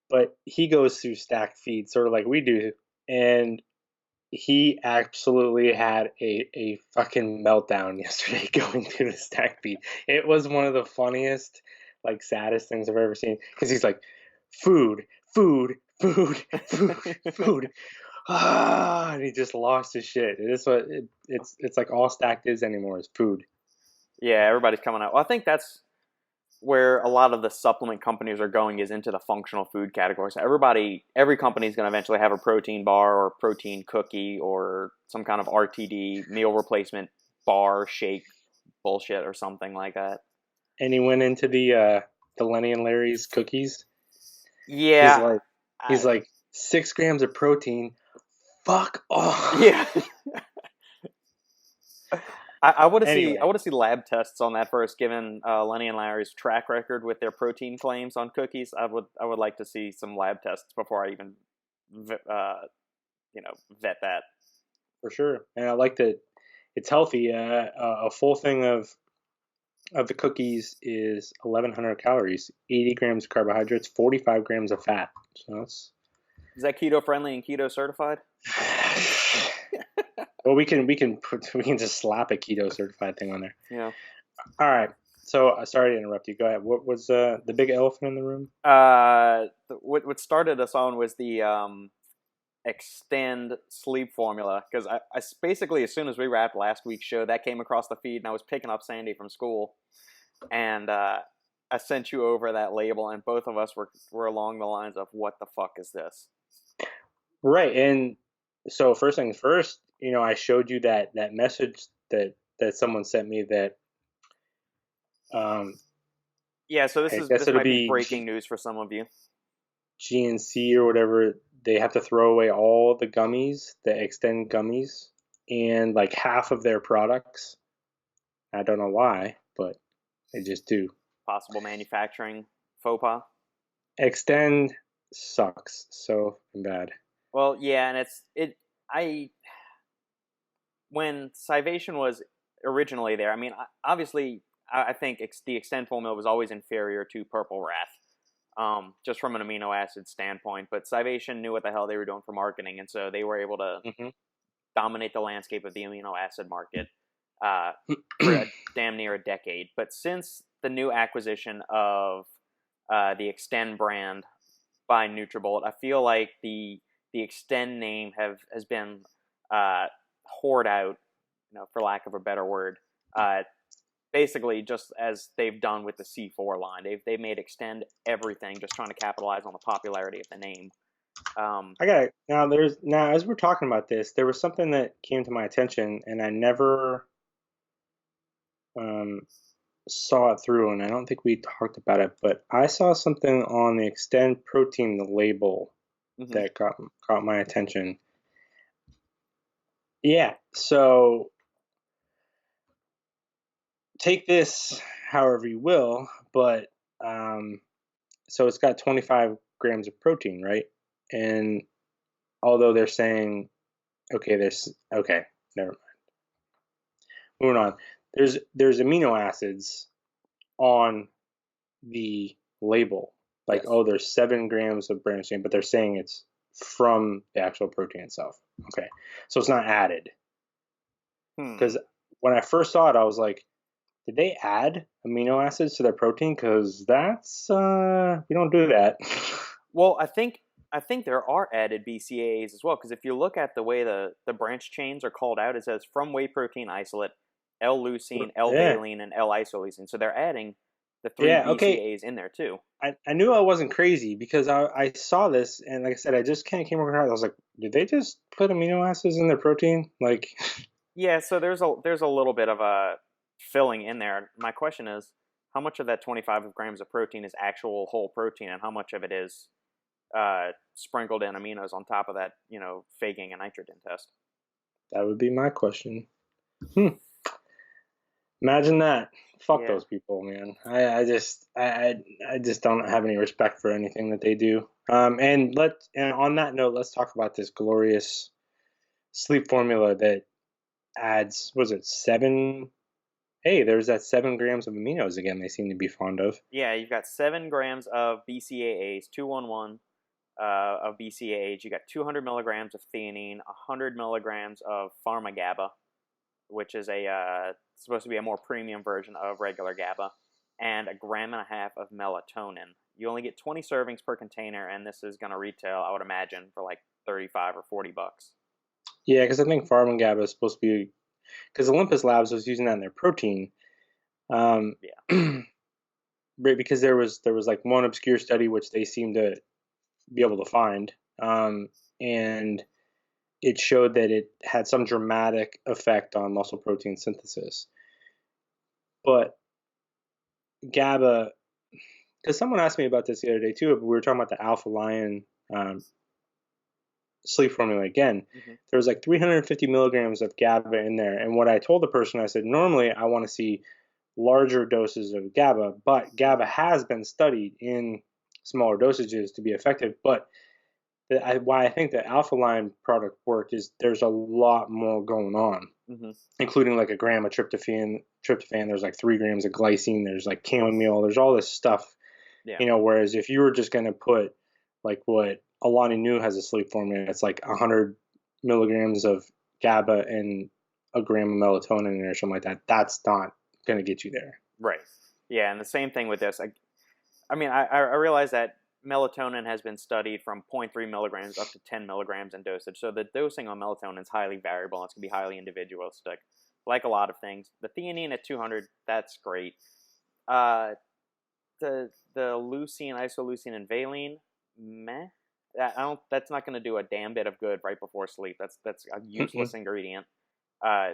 But he goes through stacked feed, sort of like we do, and he absolutely had a fucking meltdown yesterday going through the stacked feed. It was one of the funniest, like, saddest things I've ever seen, because he's like, food, and he just lost his shit. It is what it's like. All stacked is anymore is food. Yeah, everybody's coming out. Well, I think that's where a lot of the supplement companies are going, is into the functional food category. So every company is going to eventually have a protein bar or protein cookie or some kind of RTD, meal replacement bar, shake, bullshit or something like that. And he went into the Lenny and Larry's cookies. Yeah, He's like 6 grams of protein. Fuck off. yeah. I want to Anyway. see lab tests on that first, given Lenny and Larry's track record with their protein claims on cookies. I would like to see some lab tests before I even vet that. For sure. And I like that it's healthy. A full thing of the cookies is 1,100 calories, 80 grams of carbohydrates, 45 grams of fat. So that's. Is that keto friendly and keto certified? Well, we can just slap a keto certified thing on there. Yeah. All right. So sorry to interrupt you. Go ahead. What was the big elephant in the room? What started us on was the Xtend sleep formula, because I basically, as soon as we wrapped last week's show, that came across the feed, and I was picking up Sandy from school, and I sent you over that label, and both of us were along the lines of, what the fuck is this? Right. And so first things first, I showed you that message that someone sent me that. Yeah, so this might be breaking news for some of you. GNC or whatever, they have to throw away all the gummies, the Xtend gummies, and like half of their products. I don't know why, but they just do. Possible manufacturing faux pas. Xtend sucks so bad. Well, yeah, and when Scivation was originally there, I mean, obviously, I think the Xtend formula was always inferior to Purple Wrath, just from an amino acid standpoint. But Scivation knew what the hell they were doing for marketing, and so they were able to dominate the landscape of the amino acid market for damn near a decade. But since the new acquisition of the Xtend brand by Nutrabolt, I feel like the Xtend name has been hoard out, for lack of a better word. Basically, just as they've done with the C4 line, they've made Xtend everything, just trying to capitalize on the popularity of the name. I got it. Now as we're talking about this, there was something that came to my attention, and I never saw it through, and I don't think we talked about it, but I saw something on the Xtend protein, the label, that caught my attention. Yeah, so take this however you will, but so it's got 25 grams of protein, right? And although they're saying, okay, never mind. Moving on. There's amino acids on the label, like, yes. Oh, there's 7 grams of branched chain, but they're saying it's from the actual protein itself. Okay, so it's not added. Because when I first saw it, I was like, did they add amino acids to their protein? Because that's we don't do that. Well, I think there are added BCAAs as well, because if you look at the way the branch chains are called out, it says from whey protein isolate, L-leucine, L-valine, and L-isoleucine. So they're adding the 3 BCAAs in there too. I knew I wasn't crazy because I saw this, and like I said, I just kind of came across. I was like, did they just put amino acids in their protein? Like, yeah. So there's a little bit of a filling in there. My question is, how much of that 25 grams of protein is actual whole protein, and how much of it is sprinkled in aminos on top of that, faking a nitrogen test? That would be my question. Imagine that. Fuck those people, man. I just don't have any respect for anything that they do. And on that note, let's talk about this glorious sleep formula that adds, was it 7? Hey, there's that 7 grams of aminos again. They seem to be fond of. Yeah, you've got 7 grams of BCAAs, 211 of BCAAs. You got 200 milligrams of theanine, 100 milligrams of pharma-GABA, which is supposed to be a more premium version of regular GABA, and 1.5 grams of melatonin. You only get 20 servings per container, and this is going to retail, I would imagine, for like $35 or $40. Yeah, because I think pharma-GABA is supposed to be, because Olympus Labs was using that in their protein. Right, because there was like one obscure study which they seemed to be able to find, and it showed that it had some dramatic effect on muscle protein synthesis. But GABA, because someone asked me about this the other day too. We were talking about the Alpha Lion sleep formula again. Mm-hmm. There was like 350 milligrams of GABA in there. And what I told the person, I said, normally I want to see larger doses of GABA, but GABA has been studied in smaller dosages to be effective. But why I think the Alpha Line product worked is there's a lot more going on, including like a gram of tryptophan. There's like 3 grams of glycine. There's like chamomile. There's all this stuff. Yeah. You know, whereas if you were just going to put like what Alani Nu has a sleep formula, it's like 100 milligrams of GABA and a gram of melatonin or something like that. That's not going to get you there. Right. Yeah, and the same thing with this. I mean, I realize that melatonin has been studied from 0.3 milligrams up to 10 milligrams in dosage. So the dosing on melatonin is highly variable. It's going to be highly individualistic, like a lot of things. The theanine at 200, that's great. The leucine, isoleucine, and valine, meh. That's not going to do a damn bit of good right before sleep. That's a useless ingredient.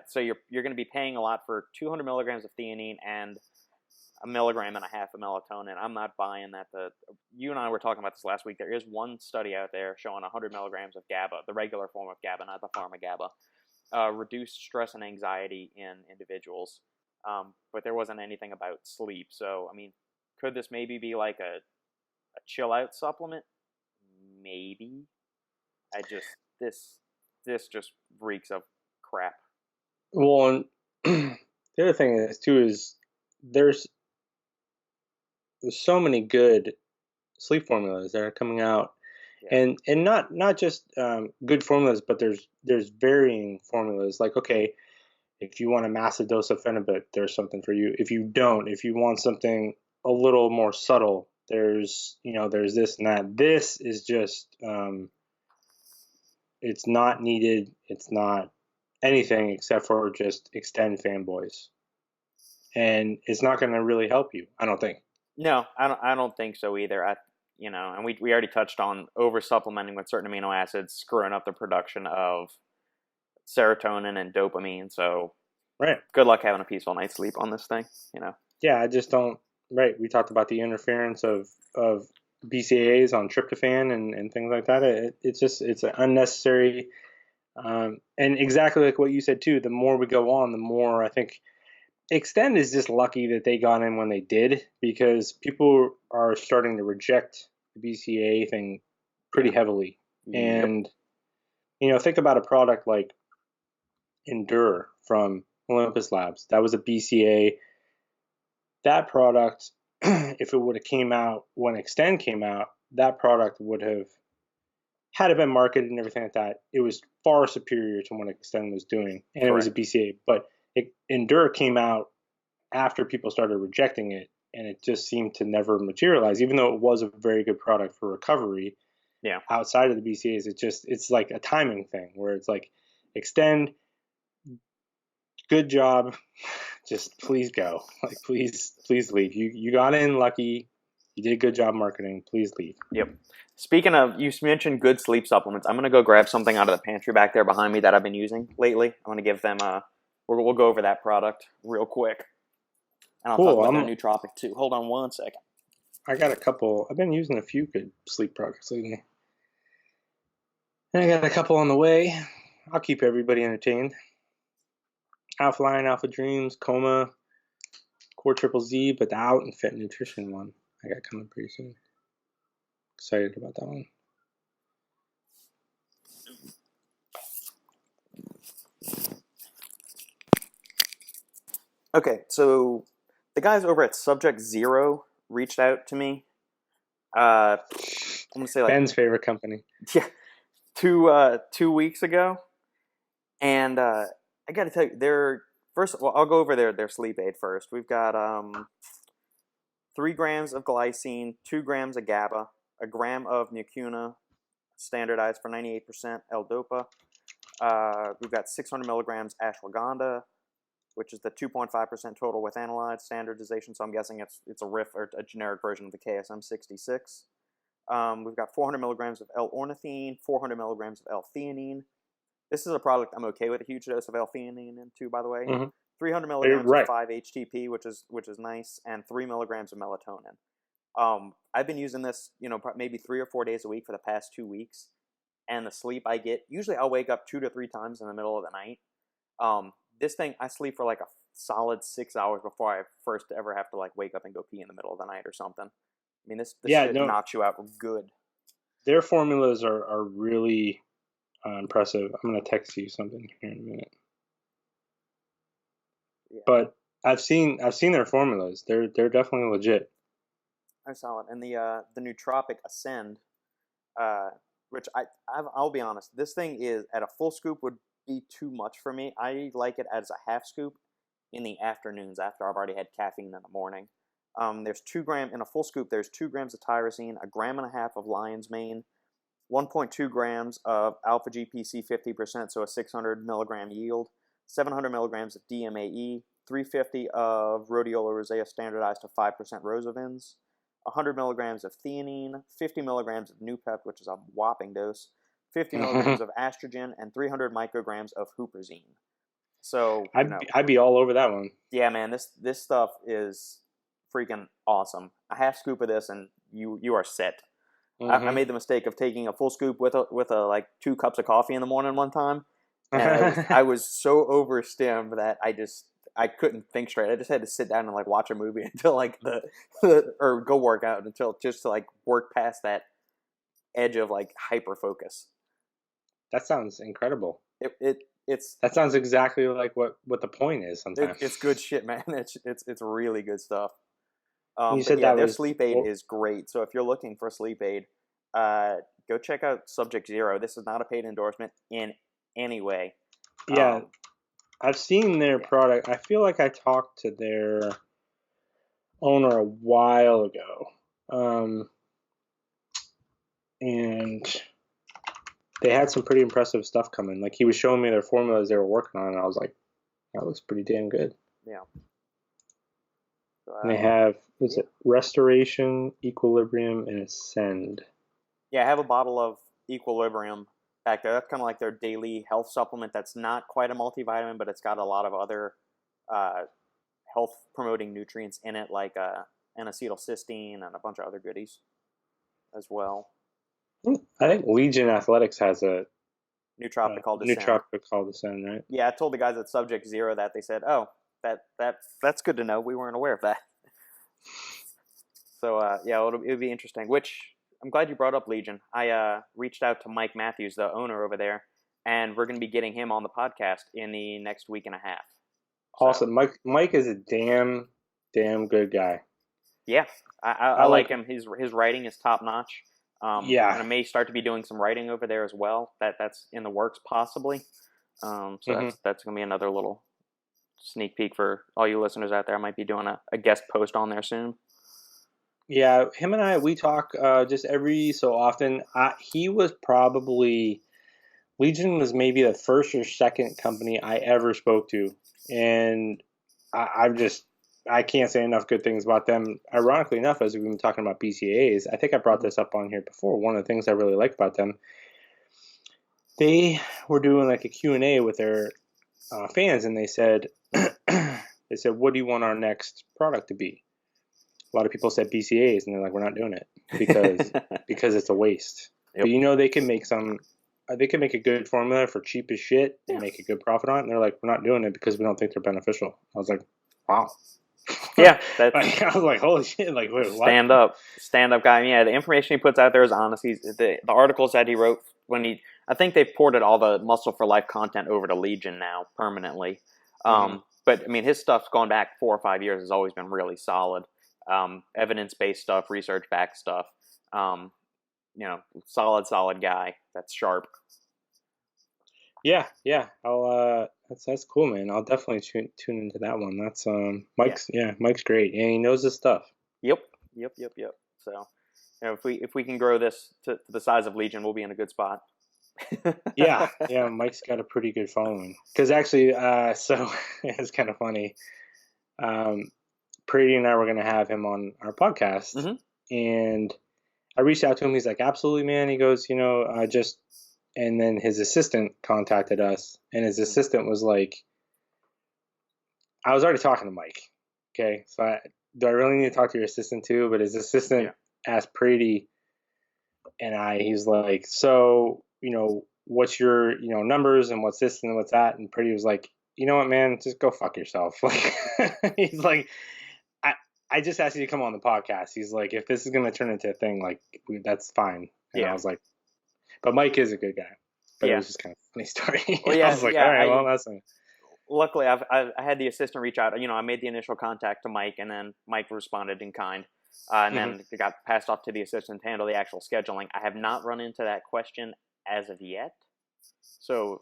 So you're going to be paying a lot for 200 milligrams of theanine and 1.5 milligrams of melatonin. I'm not buying that. You and I were talking about this last week. There is one study out there showing 100 milligrams of GABA, the regular form of GABA, not the pharma GABA, reduced stress and anxiety in individuals. But there wasn't anything about sleep. So, I mean, could this maybe be like a chill out supplement? Maybe. This just reeks of crap. Well, and the other thing is too is there's so many good sleep formulas that are coming out, and not just good formulas, but there's varying formulas. Like, okay, if you want a massive dose of phenibut, there's something for you. If you want something a little more subtle, there's this and that. This is just it's not needed. It's not anything except for just Xtend fanboys, and it's not going to really help you, I don't think. No, I don't think so either. And we already touched on over supplementing with certain amino acids screwing up the production of serotonin and dopamine. So, right. Good luck having a peaceful night's sleep on this thing. Yeah, I just don't. Right. We talked about the interference of BCAAs on tryptophan and things like that. It's an unnecessary. And exactly like what you said too. The more we go on, the more I think Xtend is just lucky that they got in when they did, because people are starting to reject the BCAA thing pretty heavily. Yep. And think about a product like Endure from Olympus Labs. That was a BCAA. That product, if it would have came out when Xtend came out, that product would have, had it been marketed and everything like that, it was far superior to what Xtend was doing, and Correct. It was a BCAA. But Endure came out after people started rejecting it, and it just seemed to never materialize, even though it was a very good product for recovery. Yeah. Outside of the BCAAs, it's like a timing thing where it's like, Xtend, good job, just please go. Like, please leave. You got in lucky. You did a good job marketing. Please leave. Yep. Speaking of, you mentioned good sleep supplements. I'm going to go grab something out of the pantry back there behind me that I've been using lately. I'm going to give them we'll go over that product real quick. And I'll talk about their Nootropic too. Hold on one second. I got a couple. I've been using a few good sleep products lately. And I got a couple on the way. I'll keep everybody entertained. Alpha Lion, Alpha Dreams, Coma, Core Triple Z, but the Out and Fit Nutrition one I got coming pretty soon. Excited about that one. Okay, so the guys over at Subject Zero reached out to me. I'm gonna say like Ben's favorite company. Yeah, 2 weeks ago, and I got to tell you, I'll go over their sleep aid first. We've got 3 grams of glycine, 2 grams of GABA, a gram of mucuna, standardized for 98% L-DOPA. We've got 600 milligrams ashwagandha, which is the 2.5% total with analyzed standardization. So I'm guessing it's a riff or a generic version of the KSM-66. We've got 400 milligrams of L-ornithine, 400 milligrams of L-theanine. This is a product I'm okay with a huge dose of L-theanine in too, by the way. 300 milligrams of Right. 5-HTP, which is nice, and 3 milligrams of melatonin. I've been using this, maybe 3 or 4 days a week for the past 2 weeks, and the sleep I get, usually I'll wake up 2 to 3 times in the middle of the night. This thing, I sleep for like a solid 6 hours before I first ever have to like wake up and go pee in the middle of the night or something. I mean, this Yeah, shit no, knocks you out good. their formulas are really impressive. I'm gonna text you something here in a minute. Yeah, But I've seen their formulas. They're definitely legit. they're solid. And the Nootropic Ascend, which I'll be honest, this thing is at a full scoop would be too much for me. I like it as a half scoop in the afternoons after I've already had caffeine in the morning. There's 2 gram in a full scoop. There's 2 grams of tyrosine, 1.5 grams of lion's mane, 1.2 grams of alpha GPC 50%, so a 600 milligram yield, 700 milligrams of DMAE, 350 of rhodiola rosea standardized to 5% rosavins, 100 milligrams of theanine, 50 milligrams of Noopep, which is a whopping dose, 50 milligrams of estrogen, and 300 micrograms of huperzine. So, I'd be all over that one. Yeah, man, this stuff is freaking awesome. A half scoop of this, and you are set. I made the mistake of taking a full scoop with a like 2 cups of coffee in the morning one time, and I was so overstimmed that I couldn't think straight. I just had to sit down and like watch a movie until like or go work out until just to like work past that edge of like hyper focus. That sounds incredible. That sounds exactly like what the point is sometimes. It's good shit, man. It's really good stuff. You said their sleep aid is great. So if you're looking for a sleep aid, go check out Subject Zero. This is not a paid endorsement in any way. Yeah, I've seen their product. I feel like I talked to their owner a while ago, and they had some pretty impressive stuff coming. Like he was showing me their formulas they were working on, and I was like, that looks pretty damn good. Yeah. So, and they have, is it Restoration, Equilibrium, and Ascend? Yeah, I have a bottle of Equilibrium back there. That's kind of like their daily health supplement that's not quite a multivitamin, but it's got a lot of other health-promoting nutrients in it, like N-acetylcysteine and a bunch of other goodies as well. I think Legion Athletics has a nootropic called Ascend. Nootropic called Ascend, right? Yeah, I told the guys at Subject Zero that. They said, "Oh, that's good to know. We weren't aware of that." So yeah, it would be interesting. Which I'm glad you brought up Legion. I reached out to Mike Matthews, the owner over there, and we're going to be getting him on the podcast in the next week and a half. Awesome. Mike is a damn good guy. Yeah, I like him. His writing is top notch. Yeah, and I may start to be doing some writing over there as well. That's in the works possibly. So that's gonna be another little sneak peek for all you listeners out there. I might be doing a guest post on there soon. Yeah, him and we talk just every so often. He was probably, Legion was maybe the first or second company I ever spoke to, and I can't say enough good things about them. Ironically enough, as we've been talking about BCAAs, I think I brought this up on here before. One of the things I really like about them, they were doing like a Q&A with their fans, and they said, what do you want our next product to be? A lot of people said BCAAs, and they're like, we're not doing it because it's a waste. Yep. But they can make they can make a good formula for cheap as shit and make a good profit on it. And they're like, we're not doing it because we don't think they're beneficial. I was like, wow. Yeah, I was like, holy shit! Like, wait, what? Stand up guy. Yeah, the information he puts out there is honest. The articles that he wrote I think they've ported all the Muscle for Life content over to Legion now permanently. But I mean, his stuff's going back 4 or 5 years has always been really solid. Evidence-based stuff, research-backed stuff. Solid guy that's sharp. Yeah. I'll that's cool, man. I'll definitely tune into that one. That's Mike's great, and he knows his stuff. Yep. So, if we can grow this to the size of Legion, we'll be in a good spot. yeah, Mike's got a pretty good following. Because actually, so it's kind of funny. Brady and I were going to have him on our podcast, and I reached out to him. He's like, absolutely, man. He goes, and then his assistant contacted us, and his assistant was like, I was already talking to Mike. Okay, so do I really need to talk to your assistant too? But his assistant asked Brady and he's like, so, what's your, numbers and what's this and what's that? And Brady was like, you know what, man, just go fuck yourself. Like, he's like, I just asked you to come on the podcast. He's like, if this is going to turn into a thing, like, that's fine. And I was like, but Mike is a good guy. But it was just kind of a funny story. Well, I was like, all right, well, that's fine. Luckily, I had the assistant reach out. I made the initial contact to Mike, and then Mike responded in kind. And then it got passed off to the assistant to handle the actual scheduling. I have not run into that question as of yet. So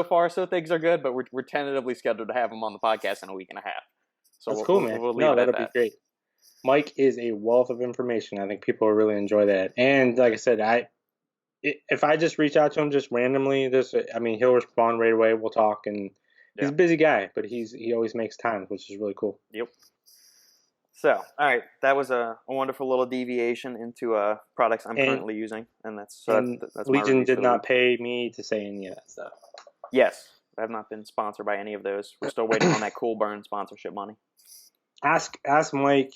far, things are good, but we're tentatively scheduled to have him on the podcast in a week and a half. So that's cool, man. No, that'll be great. Mike is a wealth of information. I think people will really enjoy that. And like I said, if I just reach out to him just randomly, he'll respond right away. We'll talk, and he's a busy guy, but he always makes time, which is really cool. Yep. So, all right, that was a wonderful little deviation into products I'm currently using, and that's Legion did not pay me to say any of that stuff. Yes, I have not been sponsored by any of those. We're still waiting on that Cool Burn sponsorship money. Ask Mike.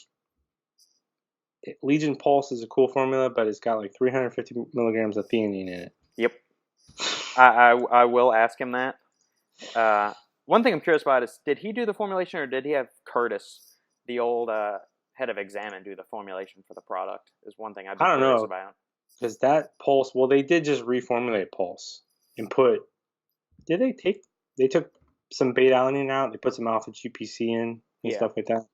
Legion Pulse is a cool formula, but it's got like 350 milligrams of theanine in it. Yep. I will ask him that. One thing I'm curious about is, did he do the formulation, or did he have Curtis, the old head of Examine, do the formulation for the product? Is one thing I'd be curious about. Because that Pulse, well, they did just reformulate Pulse and they took some beta-alanine out, they put some alpha GPC in and stuff like that.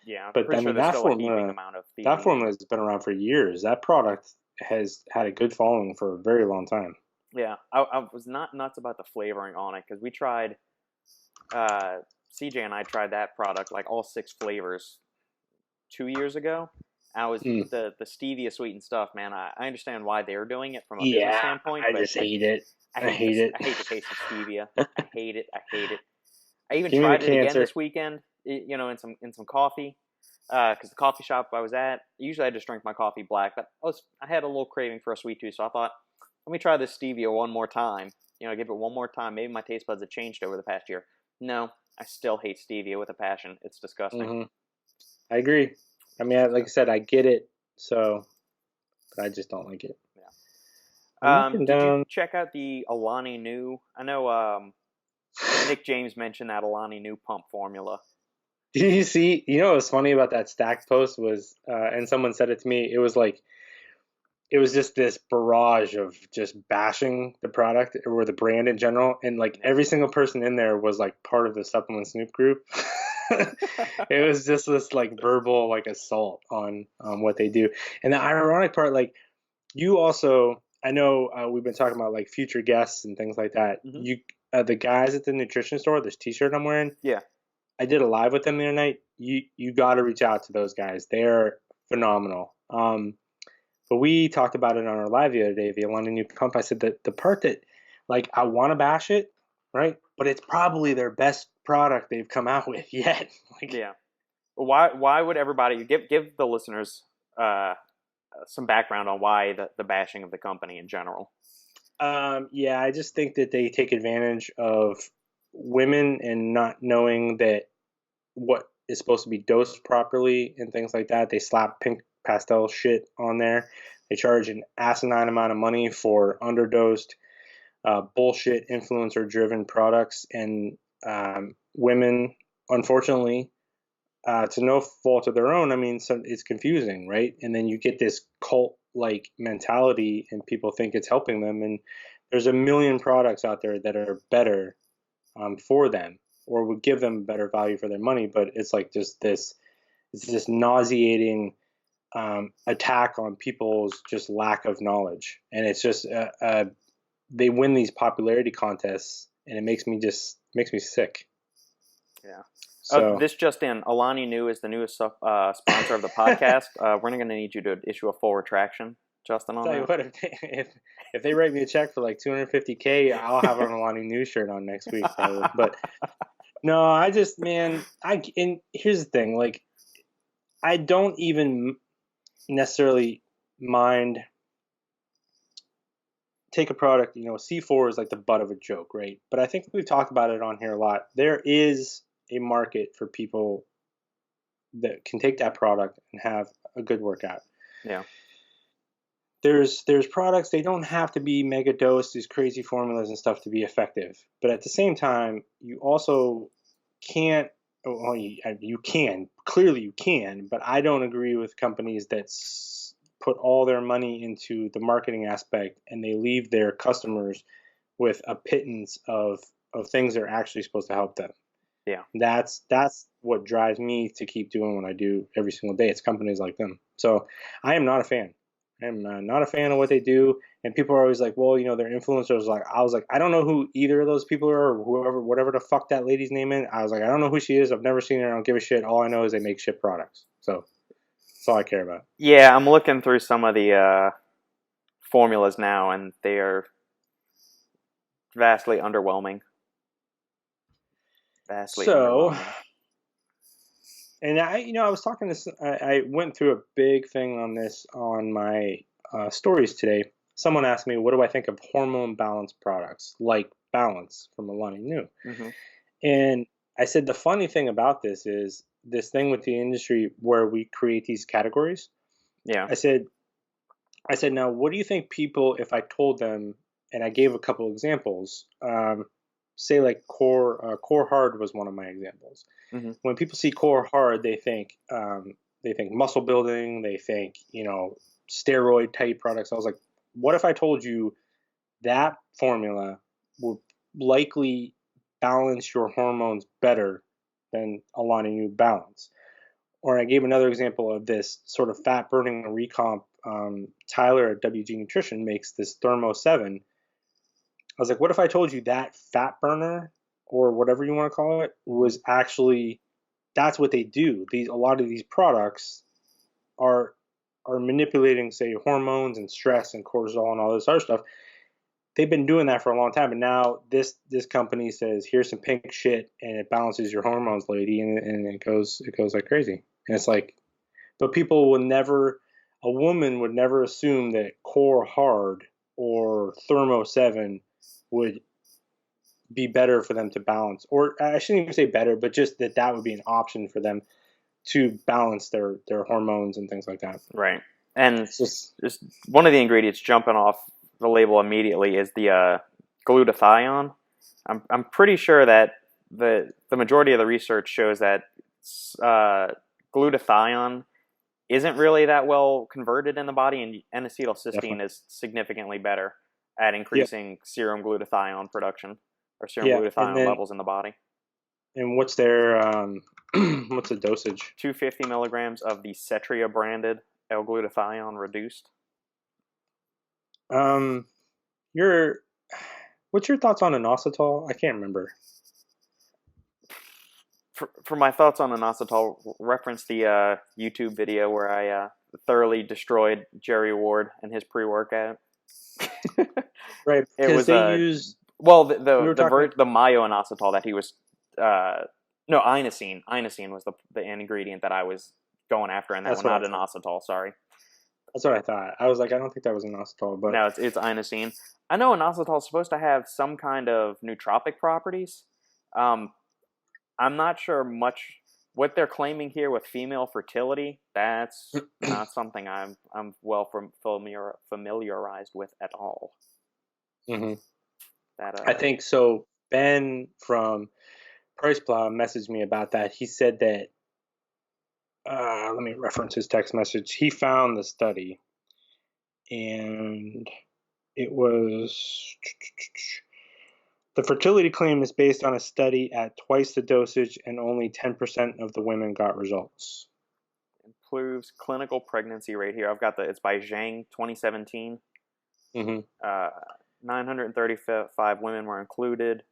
Yeah, but that formula has been around for years. That product has had a good following for a very long time. Yeah, I was not nuts about the flavoring on it, because we tried, CJ and I tried that product, like all 6 flavors, 2 years ago. I was the stevia sweetened stuff, man. I understand why they're doing it from a business standpoint. I just hate it. I hate it. I hate the taste of stevia. I hate it. I even tried it again this weekend, in some coffee, because the coffee shop I was at, usually I just drink my coffee black, but I had a little craving for a sweet tooth, so I thought, let me try this stevia one more time. Give it one more time. Maybe my taste buds have changed over the past year. No, I still hate stevia with a passion. It's disgusting. Mm-hmm. I agree. I mean, like I said, I get it, but I just don't like it. Yeah. Did you check out the Alani Nu? I know Nick James mentioned that Alani Nu pump formula. Did you see? What was funny about that Stacked post was, and someone said it to me, it was just this barrage of just bashing the product or the brand in general, and like every single person in there was like part of the Supplement Snoop group. It was just this like verbal like assault on what they do. And the ironic part, like, you also, I know we've been talking about like future guests and things like that. You the guys at the nutrition store, this t-shirt I'm wearing, I did a live with them the other night. You got to reach out to those guys. They're phenomenal. But we talked about it on our live the other day, the Alani Nu pump. I said that the part that, like, I want to bash it, right? But it's probably their best product they've come out with yet. Why would everybody give the listeners some background on why the bashing of the company in general? I just think that they take advantage of women and not knowing that what is supposed to be dosed properly and things like that. They slap pink pastel shit on there. They charge an asinine amount of money for underdosed, bullshit influencer-driven products, and women, unfortunately, to no fault of their own, I mean, it's confusing, right? And then you get this cult-like mentality, and people think it's helping them. And there's a million products out there that are better for them, or would give them better value for their money. But it's like just this nauseating attack on people's just lack of knowledge. And it's just they win these popularity contests, and it makes me sick. Yeah. So, this just in, Alani Nu is the newest sponsor of the podcast. We're going to need you to issue a full retraction, Justin, on that. Tell you what, if they write me a check for like $250K, I'll have an Alani Nu shirt on next week. But no, and here's the thing, like, I don't even necessarily mind. Take a product, C4 is like the butt of a joke, right? But I think we've talked about it on here a lot. There is a market for people that can take that product and have a good workout. Yeah. There's products, they don't have to be mega dose, these crazy formulas and stuff to be effective. But at the same time, you also can't, well, you can, clearly you can, but I don't agree with companies that put all their money into the marketing aspect and they leave their customers with a pittance of things that are actually supposed to help them. Yeah. That's what drives me to keep doing what I do every single day. It's companies like them. So I am not a fan. I'm not a fan of what they do. And people are always like, well, they're influencers. I was like, I don't know who either of those people are, or whoever, whatever the fuck that lady's name is. I was like, I don't know who she is. I've never seen her. I don't give a shit. All I know is they make shit products. So that's all I care about. Yeah, I'm looking through some of the formulas now, and they are vastly underwhelming. Underwhelming. And I was talking to, I went through a big thing on this on my stories today. Someone asked me, what do I think of hormone balance products like Balance from Alani Nu? Mm-hmm. And I said, the funny thing about this is this thing with the industry where we create these categories. Yeah. I said, now, what do you think people, if I told them, and I gave a couple examples, say like Core Hard was one of my examples. Mm-hmm. When people see Core Hard, they think muscle building, they think steroid type products. I was like, what if I told you that formula would likely balance your hormones better than Alani Nu Balance? Or I gave another example of this sort of fat burning recomp. Tyler at WG Nutrition makes this Thermo 7. I was like, what if I told you that fat burner, or whatever you want to call it, was actually, that's what they do. A lot of these products are manipulating, say, hormones and stress and cortisol and all this other stuff. They've been doing that for a long time, and now this company says, here's some pink shit and it balances your hormones, lady, and it goes like crazy. And it's like, but people would never, a woman would never assume that Core Hard or Thermo 7 would be better for them to balance, or I shouldn't even say better, but just that would be an option for them to balance their hormones and things like that. Right. And just one of the ingredients jumping off the label immediately is the glutathione. I'm pretty sure that the majority of the research shows that glutathione isn't really that well converted in the body, and N-acetylcysteine Definitely. Is significantly better at increasing serum glutathione production or serum glutathione levels in the body. And what's their what's the dosage? 250 milligrams of the Cetria branded L-glutathione reduced. What's your thoughts on inositol? I can't remember. For my thoughts on inositol, reference the YouTube video where I thoroughly destroyed Jerry Ward and his pre-workout. Right, it was they used. Well, the myo-inositol that he was no, inosine. Inosine was the ingredient that I was going after, and that one, not inositol. Sorry. That's what I thought. I was like, I don't think that was inositol, but no, it's inosine. I know inositol is supposed to have some kind of nootropic properties. I'm not sure much what they're claiming here with female fertility. That's not something I'm well familiarized with at all. Mm-hmm. I think so. Ben from Price Plow messaged me about that. He said that. Let me reference his text message. He found the study, and it was. The fertility claim is based on a study at twice the dosage, and only 10% of the women got results. Improves clinical pregnancy rate here. I've got it's by Zhang, 2017. Mm-hmm. 935 women were included.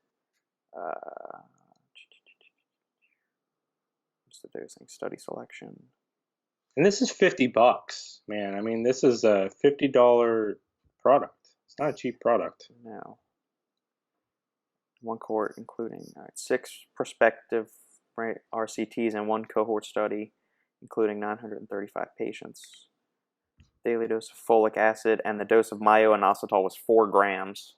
What's the dosing? Study selection. And this is $50, man. I mean, this is a $50 product. It's not a cheap product. No. One cohort including 6 prospective RCTs and 1 cohort study, including 935 patients. Daily dose of folic acid and the dose of myo-inositol was 4 grams.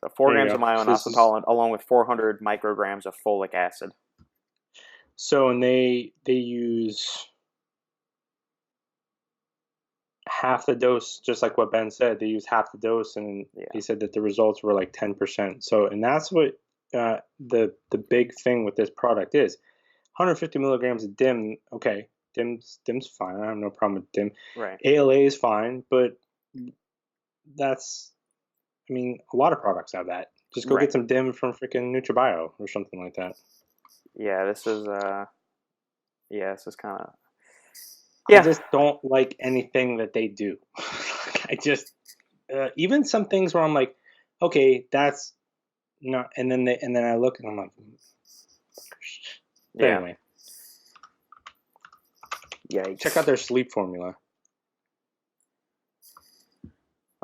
So 4 There you grams of go. myo-inositol along with 400 micrograms of folic acid. So, and they use half the dose, just like what Ben said. They use half the dose, and he said that the results were like 10%. So, and that's what the big thing with this product is. 150 milligrams of DIM. Okay, DIM's fine. I have no problem with DIM. Right. ALA is fine, but that's, I mean, a lot of products have that. Just go get some DIM from freaking NutriBio or something like that. Yeah, this is kind of. I just don't like anything that they do. I just even some things where I'm like, okay, that's not, and then I look and I'm like, but anyway. Yikes. Check out their sleep formula.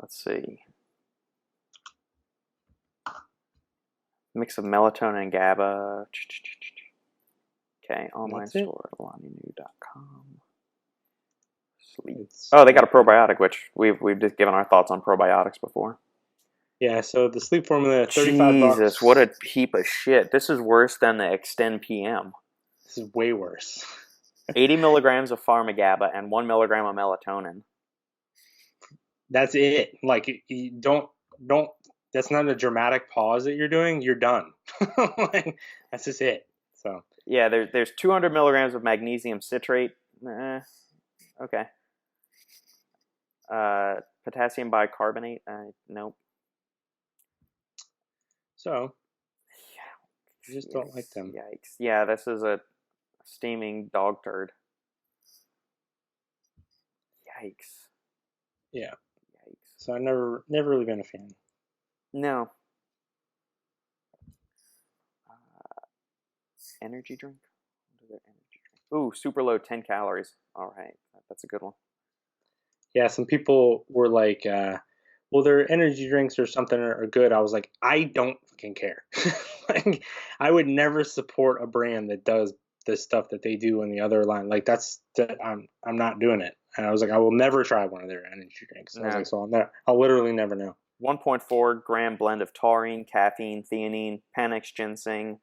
Let's see. Mix of melatonin and GABA. Okay, online store at AlaniNu.com. Sleep. Oh, they got a probiotic, which we've just given our thoughts on probiotics before. Yeah, so the sleep formula, $35. Jesus, what a heap of shit. This is worse than the Xtend PM. This is way worse. 80 milligrams of pharma-GABA and 1 milligram of melatonin. That's it. Like, you don't. That's not a dramatic pause that you're doing. You're done. Like, that's just it. So yeah, there's 200 milligrams of magnesium citrate. Okay. Potassium bicarbonate. Nope. So I just don't like them. Yikes! Yeah, this is a steaming dog turd. Yikes! Yeah. Yikes! So I've never really been a fan. No. Energy drink? What is their energy drink? Ooh, super low, 10 calories. All right, that's a good one. Yeah, some people were like, well, their energy drinks or something are good. I was like, I don't fucking care. Like, I would never support a brand that does the stuff that they do in the other line. Like, I'm not doing it. And I was like, I will never try one of their energy drinks. I was like, so I'll literally never know. 1.4 gram blend of taurine, caffeine, theanine, Panax ginseng,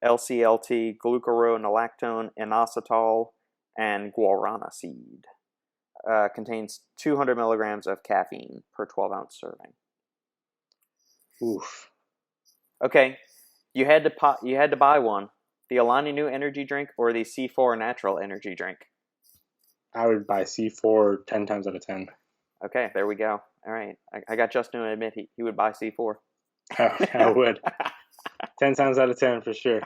LCLT, glucuronolactone, inositol, and guarana seed. Contains 200 milligrams of caffeine per 12-ounce serving. Oof. Okay, you had to buy one. The Alani Nu energy drink or the C4 natural energy drink? I would buy C4 10 times out of 10. Okay, there we go. All right, I got Justin to admit he would buy C4. I would. 10 times out of 10 for sure.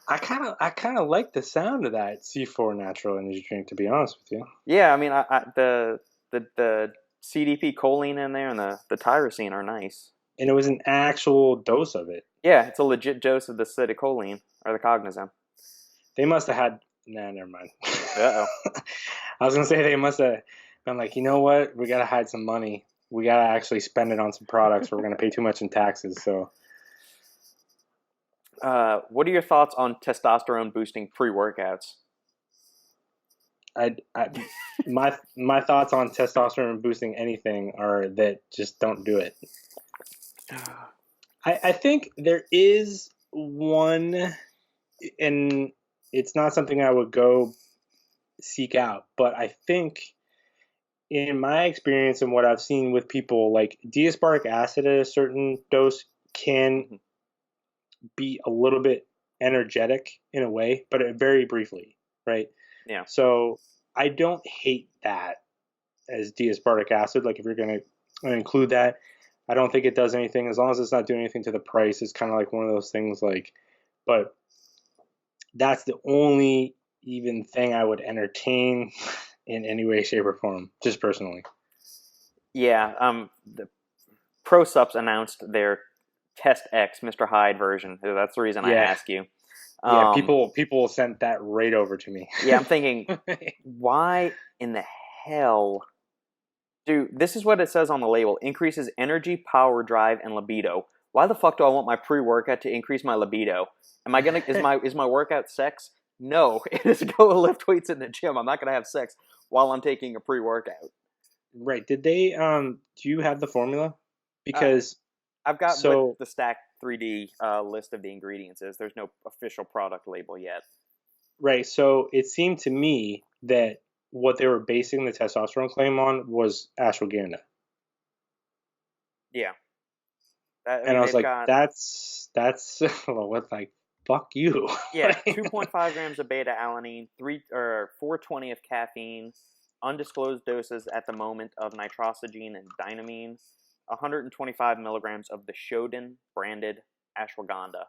I kind of like the sound of that C4 natural energy drink, to be honest with you. Yeah, I mean, the CDP choline in there and the tyrosine are nice. And it was an actual dose of it. Yeah, it's a legit dose of the acetylcholine or the cognizin. They must have had. Nah, never mind. Uh-oh. I was gonna say they must have been like, you know what? We gotta hide some money. We gotta actually spend it on some products. We're gonna pay too much in taxes. So. What are your thoughts on testosterone boosting pre-workouts? My thoughts on testosterone boosting anything are that just don't do it. I think there is one, and it's not something I would go seek out, but I think in my experience and what I've seen with people, like D-aspartic acid at a certain dose can be a little bit energetic in a way, but very briefly, right? Yeah. So I don't hate that as D-aspartic acid. Like if you're going to include that, I don't think it does anything as long as it's not doing anything to the price. It's kind of like one of those things like, but that's the only even thing I would entertain in any way, shape, or form, just personally. Yeah. The ProSups announced their Test X, Mr. Hyde version. That's the reason I ask you. Yeah, people sent that right over to me. Yeah, I'm thinking, why in the hell? Dude, this is what it says on the label. Increases energy, power, drive, and libido. Why the fuck do I want my pre-workout to increase my libido? Am I gonna is my workout sex? No, it is go lift weights in the gym. I'm not gonna have sex while I'm taking a pre-workout. Right. Did they do you have the formula? because I've got so what the Stack 3D list of the ingredients is. There's no official product label yet. right, so it seemed to me that what they were basing the testosterone claim on was ashwagandha. Yeah, And I was they've like, got what, like, fuck you. 2.5 grams of beta alanine, 420 of caffeine, undisclosed doses at the moment of nitrosogene and dynamine, 125 milligrams of the Shodan branded ashwagandha.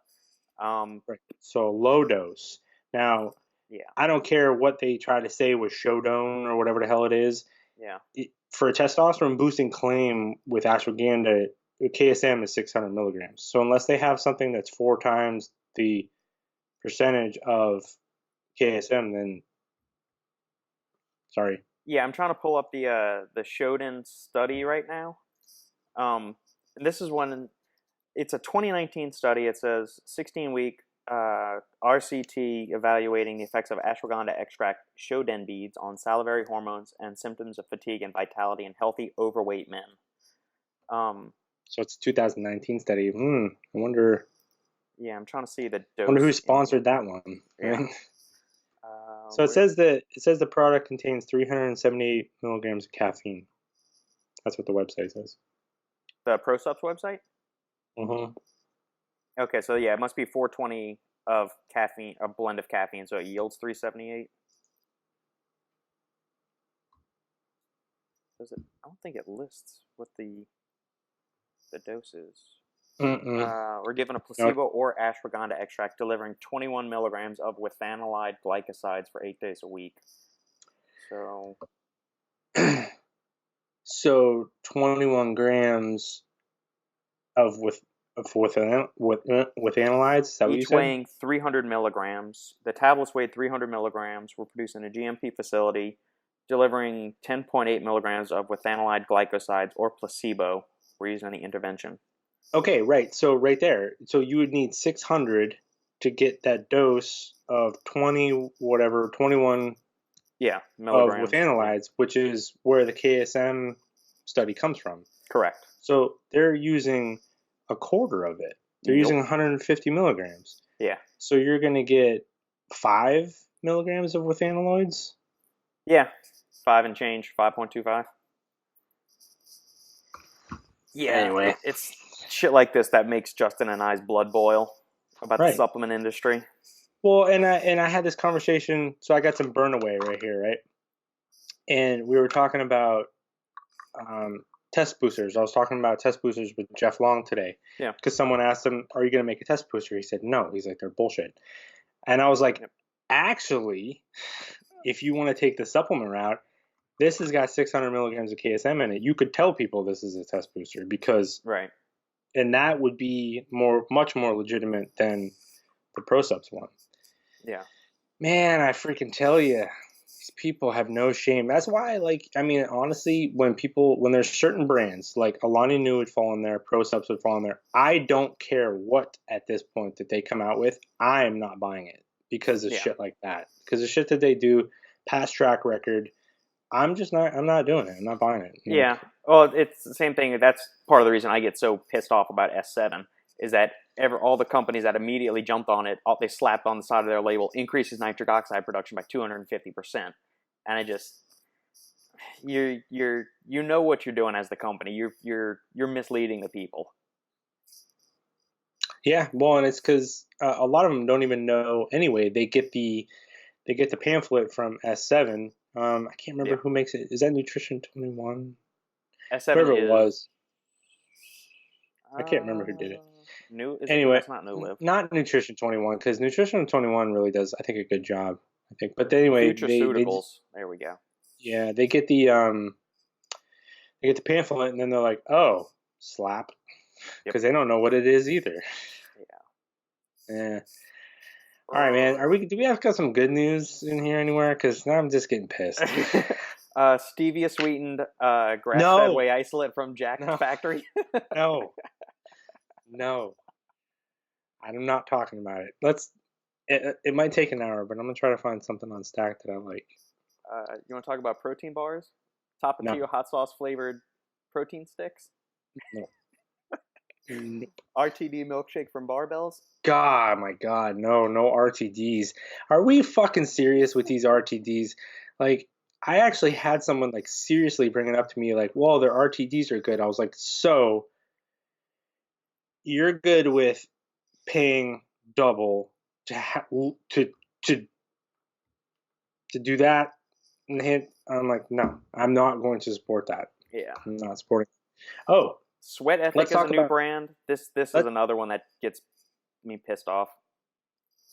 Right. So low dose. Now, Yeah, I don't care what they try to say with Shodone or whatever the hell it is. yeah, For a testosterone boosting claim with ashwagandha, the KSM is 600 milligrams. So unless they have something that's 4 times the percentage of KSM, then sorry. yeah. I'm trying to pull up the Shodan study right now. And this is one. It's a 2019 study. It says 16-week RCT evaluating the effects of ashwagandha extract Shodan beads on salivary hormones and symptoms of fatigue and vitality in healthy overweight men. So it's a 2019 study. I wonder. Yeah, I'm trying to see the dose. Wonder who sponsored that one. Yeah. So it says the product contains 378 milligrams of caffeine. That's what the website says. The ProSup's website. Mm-hmm. Okay, so yeah, it must be 420 of caffeine, a blend of caffeine, so it yields 378. Does it? I don't think it lists what the dose is. We're given a placebo or ashwagandha extract, delivering 21 milligrams of withanolide glycosides for 8 days a week. So 21 grams of withanolides. Is that what you Each said? weighing 300 milligrams. The tablets weighed 300 milligrams. Were produced in a GMP facility, delivering 10.8 milligrams of withanolide glycosides or placebo. Were used in the intervention. Okay, right. So right there. So you would need 600 to get that dose of 21 milligrams of withanolides, which is where the KSM study comes from. Correct. So they're using a quarter of it. They're using 150 milligrams. Yeah. So you're going to get 5 milligrams of withanolides? Yeah. 5 and change, 5.25. Yeah. Anyway. It's shit like this that makes Justin and I's blood boil about the supplement industry. Well, and I had this conversation, so I got some burn away right here, right? And we were talking about test boosters. I was talking about test boosters with Jeff Long today. Yeah. Because someone asked him, "Are you going to make a test booster?" He said, "No." He's like, "They're bullshit." And I was like, actually, if you want to take the supplement route, this has got 600 milligrams of KSM in it. You could tell people this is a test booster because, right, and that would be much more legitimate than the ProSups one. Yeah. Man, I freaking tell you, these people have no shame. That's why, honestly, when there's certain brands, like Alani Nu would fall in there, ProSups would fall in there, I don't care what at this point that they come out with, I am not buying it because of shit like that. Because the shit that they do, past track record, I'm not doing it. I'm not buying it. Yeah. Well, it's the same thing. That's part of the reason I get so pissed off about S7 is that all the companies that immediately jumped on it, they slapped on the side of their label, increases nitric oxide production by 250%. And I just, you know what you're doing as the company. You're misleading the people. Yeah, well, and it's because a lot of them don't even know anyway. They get the pamphlet from S7. I can't remember who makes it. Is that Nutrition 21? S7 Whoever it was. I can't remember who did it. Anyway, that's not New Live. Not Nutrition 21 because Nutrition 21 really does, I think, a good job. I think, but anyway, Nutraceuticals. There we go. Yeah, they get the pamphlet and then they're like, oh, slap, because they don't know what it is either. Yeah. All right, man. Do we have got some good news in here anywhere? Because now I'm just getting pissed. Stevia sweetened grass-fed whey isolate from Jack's factory. No. I'm not talking about it. It might take an hour, but I'm gonna try to find something on Stack that I like. You want to talk about protein bars? Tapatio hot sauce flavored protein sticks? No. RTD milkshake from Barbells. God, my God, no RTDs. Are we fucking serious with these RTDs? Like, I actually had someone like seriously bring it up to me, like, "Well, their RTDs are good." I was like, "So you're good with paying double to to to to do that?" And I'm like, "No, I'm not going to support that. Yeah. I'm not supporting." Oh, Sweat Ethic let's is a talk new about brand. This is let another one that gets me pissed off.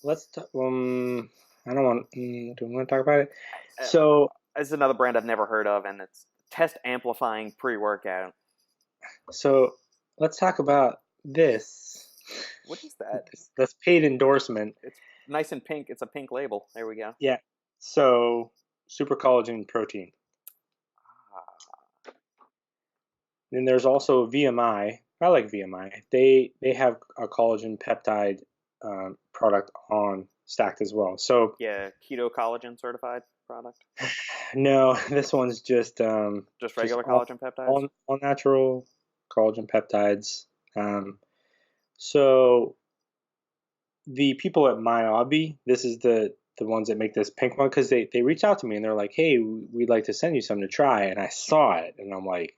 let's I don't want. Do we want to talk about it? Uh, So it's another brand I've never heard of, and it's test amplifying pre-workout. So let's talk about this. What is that? That's paid endorsement. It's nice and pink. It's a pink label. There we go. Yeah. So super collagen protein. Then there's also VMI. I like VMI. They have a collagen peptide product on stacked as well. So Yeah, keto collagen certified product. no, this one's just Regular collagen peptides. all natural collagen peptides. So the people at MyObby, this is the ones that make this pink one, because they reached out to me and they're like, "Hey, we'd like to send you some to try." And I saw it and I'm like,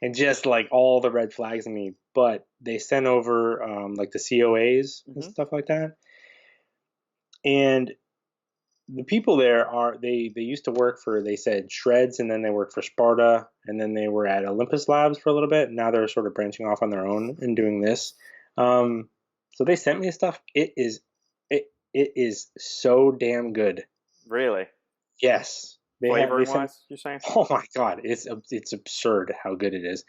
and just like all the red flags in me. But they sent over like the COAs and stuff like that. And the people there they used to work for, they said, Shreds, and then they worked for Sparta, and then they were at Olympus Labs for a little bit. Now they're sort of branching off on their own and doing this. So they sent me stuff. It is so damn good. Really? Yes. Flavoring wise, you're saying? Oh my God, it's absurd how good it is.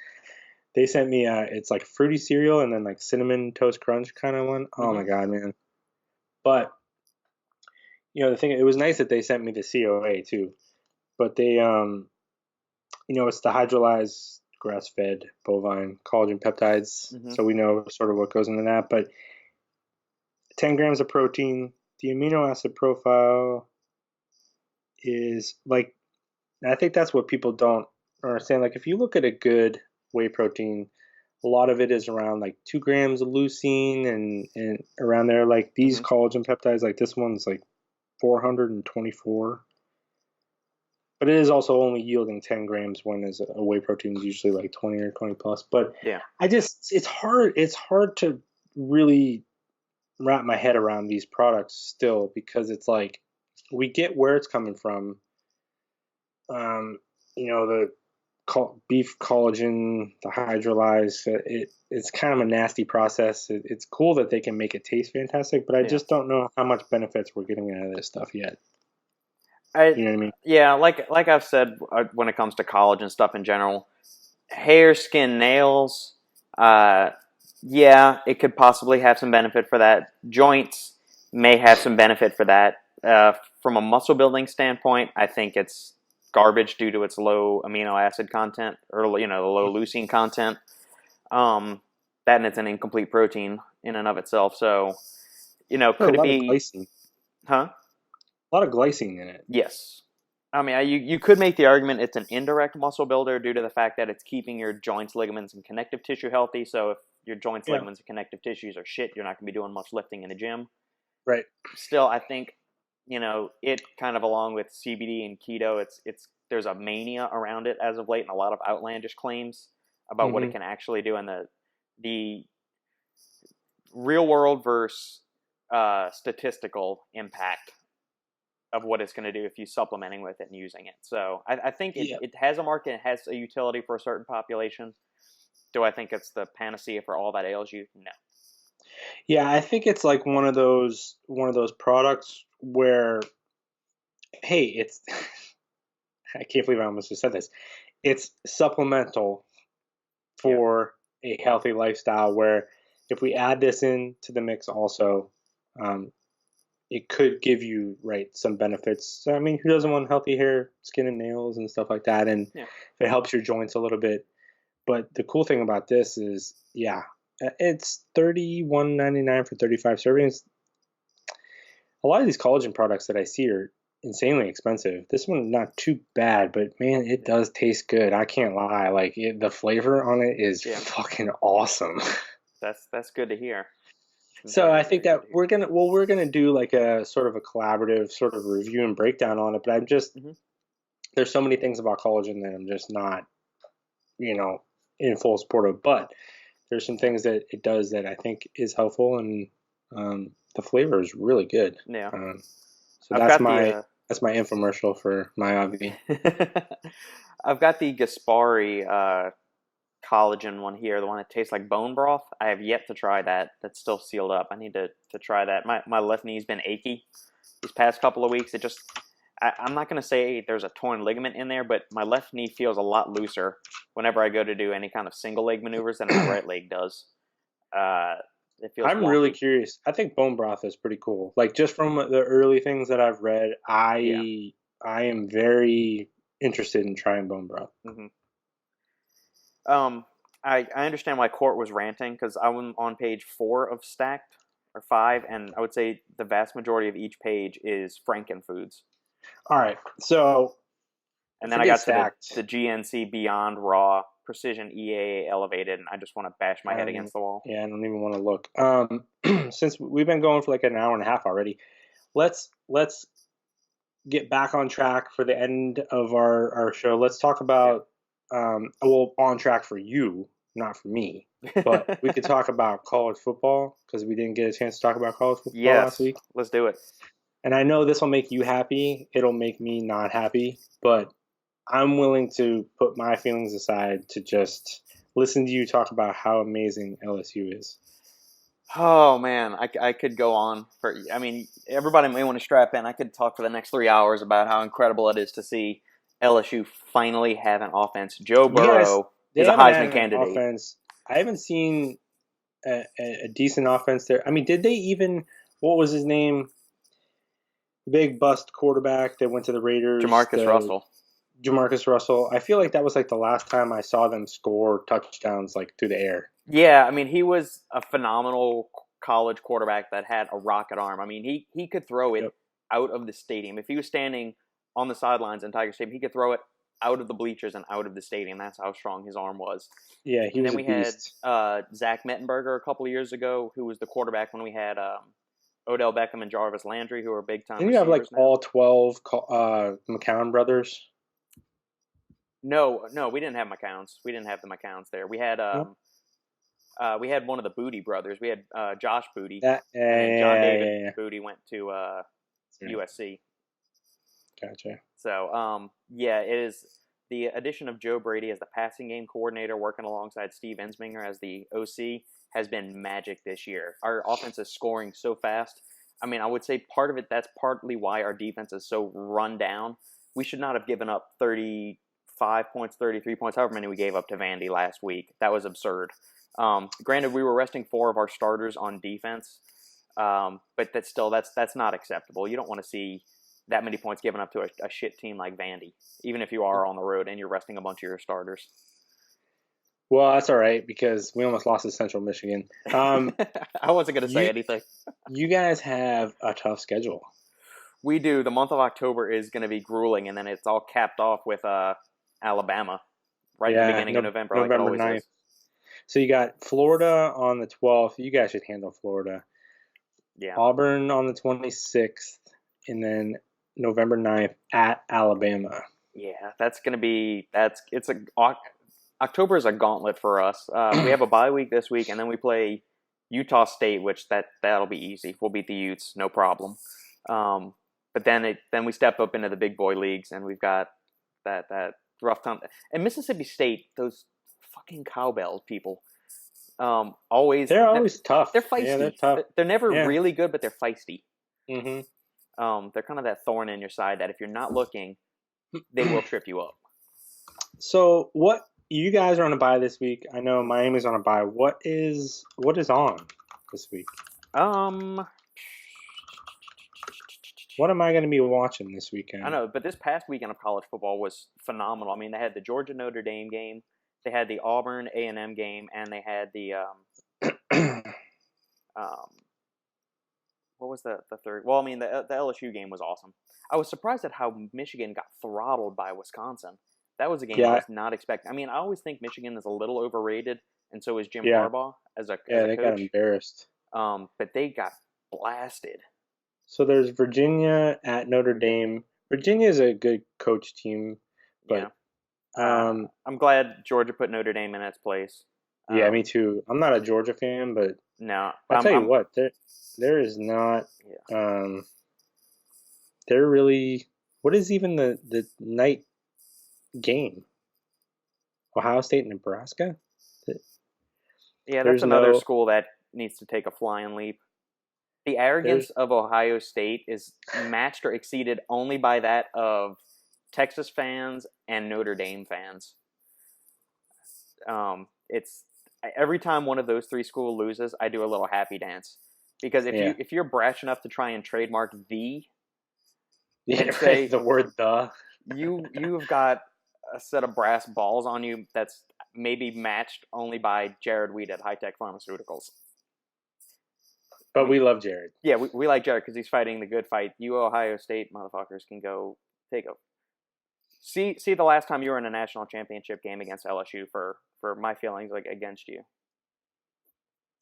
They sent me it's like fruity cereal and then like cinnamon toast crunch kind of one. Oh my God, man. But the thing, it was nice that they sent me the COA too. But they it's the hydrolyzed grass-fed bovine collagen peptides. So we know sort of what goes into that. But 10 grams of protein, the amino acid profile is like, I think that's what people don't understand. Like if you look at a good whey protein, a lot of it is around like 2 grams of leucine and around there. Like these collagen peptides, like this one's like 424. But it is also only yielding 10 grams, when is a whey protein is usually like 20 or 20 plus. But yeah, it's hard to really wrap my head around these products still, because it's like we get where it's coming from. The beef collagen, the hydrolyzed, it's kind of a nasty process. It's cool that they can make it taste fantastic, but I just don't know how much benefits we're getting out of this stuff yet. You know what I mean? Yeah, like I've said, when it comes to collagen stuff in general, hair, skin, nails, yeah, it could possibly have some benefit for that. Joints may have some benefit for that. From a muscle building standpoint, I think it's garbage due to its low amino acid content, or the low leucine content. That, and it's an incomplete protein in and of itself. So, could it be glycine? Huh? A lot of glycine in it. Yes. I mean, you could make the argument it's an indirect muscle builder due to the fact that it's keeping your joints, ligaments, and connective tissue healthy. So if your joints, ligaments, and connective tissues are shit, you're not going to be doing much lifting in the gym. Right. Still, I think, it kind of, along with CBD and keto, there's a mania around it as of late, and a lot of outlandish claims about what it can actually do, and the real world versus statistical impact of what it's going to do if you're supplementing with it and using it. So I think it has a market, it has a utility for a certain population. Do I think it's the panacea for all that ails you? No. Yeah, I think it's like one of those products where, hey, it's I can't believe I almost just said this. It's supplemental for a healthy lifestyle, where if we add this into the mix also, it could give you some benefits. I mean, who doesn't want healthy hair, skin, and nails and stuff like that? And if it helps your joints a little bit. But the cool thing about this is, it's $31.99 for 35 servings. A lot of these collagen products that I see are insanely expensive. This one not too bad, but man, it does taste good. I can't lie. Like the flavor on it is Yeah. fucking awesome. That's good to hear. So Very, I think very that good to hear. we're gonna do like a sort of a collaborative sort of review and breakdown on it. But I'm just Mhm. there's so many things about collagen that I'm just not, in full support of. But there's some things that it does that I think is helpful, and the flavor is really good. Yeah. So I've that's got my the that's my infomercial for my hobby. I've got the Gaspari collagen one here, the one that tastes like bone broth. I have yet to try that. That's still sealed up. I need to try that. My left knee's been achy these past couple of weeks. I'm not going to say there's a torn ligament in there, but my left knee feels a lot looser whenever I go to do any kind of single leg maneuvers than my right leg does. Uh, it feels I'm really wonky. curious. I think bone broth is pretty cool. Like just from the early things that I've read, Yeah. I am very interested in trying bone broth. hmm Um, I understand why Court was ranting because I'm on page 4 of Stacked or 5, and I would say the vast majority of each page is Frankenfoods. All right, so And then I forget got to the stacked. GNC Beyond Raw Precision EAA Elevated, and I just want to bash my I head don't even, against the wall. yeah, I don't even want to look. Since we've been going for like an hour and a half already, let's get back on track for the end of our show. Let's talk Yeah. about well, on track for you, not for me. But we could talk about college football because we didn't get a chance to talk about college football last Yes, week. let's do it. And I know this will make you happy. It'll make me not happy, but I'm willing to put my feelings aside to just listen to you talk about how amazing LSU is. Oh man, I could go on for. I mean, everybody may want to strap in. I could talk for the next 3 hours about how incredible it is to see LSU finally have an offense. Joe You guys, Burrow they is a haven't had Heisman an candidate. offense. I haven't seen a decent offense there. I mean, did they even? What was his name? The big bust quarterback that went to the Raiders. Jamarcus The Russell. Jamarcus Russell. I feel like Yep. that was like the last time I saw them score touchdowns like through the air. Yeah, I mean, he was a phenomenal college quarterback that had a rocket arm. I mean, he could throw it Yep. out of the stadium. If he was standing on the sidelines in Tiger Stadium, he could throw it out of the bleachers and out of the stadium. That's how strong his arm was. Yeah, he And was then a we had beast. Zach Mettenberger a couple of years ago, who was the quarterback when we had Odell Beckham and Jarvis Landry, who are big time Didn't you have like receivers now. all 12 McCown brothers? No, we didn't have McCown's. We didn't have the McCown's there. No? We had one of the Booty brothers. We had Josh Booty, That, and then John David yeah. Booty went to Right. USC. Gotcha. So yeah, it is the addition of Joe Brady as the passing game coordinator, working alongside Steve Ensminger as the OC, has been magic this year. Our offense is scoring so fast. I mean, I would say part of it, that's partly why our defense is so run down. We should not have given up 35 points, 33 points, however many we gave up to Vandy last week. That was absurd. Granted, we were resting 4 of our starters on defense, but that's not acceptable. You don't want to see that many points given up to a shit team like Vandy, even if you are on the road and you're resting a bunch of your starters. Well, that's all right because we almost lost to Central Michigan. I wasn't going to say You anything. you guys have a tough schedule. We do. The month of October is going to be grueling, and then it's all capped off with Alabama right at the Yeah, beginning of November, like it November always 9th. is. So you got Florida on the 12th. You guys should handle Florida. Yeah. Auburn on the 26th, and then November 9th at Alabama. Yeah, that's going to be October is a gauntlet for us. We have a bye week this week, and then we play Utah State, which that'll be easy. We'll beat the Utes, no problem. But then we step up into the big boy leagues, and we've got that rough time. And Mississippi State, those fucking cowbell people, They're always tough. they're Yeah, they're feisty. tough. They're never Yeah. really good, but they're feisty. Mm-hmm. They're kind of that thorn in your side that if you're not looking, they will trip you up. So what you guys are on a bye this week? I know Miami's on a bye. What is on this week? What am I going to be watching this weekend? I know, but this past weekend of college football was phenomenal. I mean, they had the Georgia Notre Dame game, they had the Auburn A&M game, and they had the what was the third? Well, I mean, the LSU game was awesome. I was surprised at how Michigan got throttled by Wisconsin. That was a game I Yeah, was not expecting. I mean, I always think Michigan is a little overrated, and so is Jim yeah, Harbaugh as a they got coach. embarrassed. But they got blasted. So there's Virginia at Notre Dame. Virginia is a good coach team, Yeah. but um, I'm glad Georgia put Notre Dame in its place. yeah, me too. I'm not a Georgia fan, but No, I'll tell you what, there is not. Yeah. They're really. What is even the night game? Ohio State, Nebraska. Yeah, that's There's another no. school that needs to take a flying leap. The arrogance There's of Ohio State is matched or exceeded only by that of Texas fans and Notre Dame fans. It's every time one of those three schools loses, I do a little happy dance because if you're brash enough to try and trademark and say the word the. you've got a set of brass balls on you that's maybe matched only by Jared Weed at High Tech Pharmaceuticals. But we love Jared. Yeah, we like Jared because he's fighting the good fight. You Ohio State motherfuckers can go take a see the last time you were in a national championship game against LSU for my feelings like against you.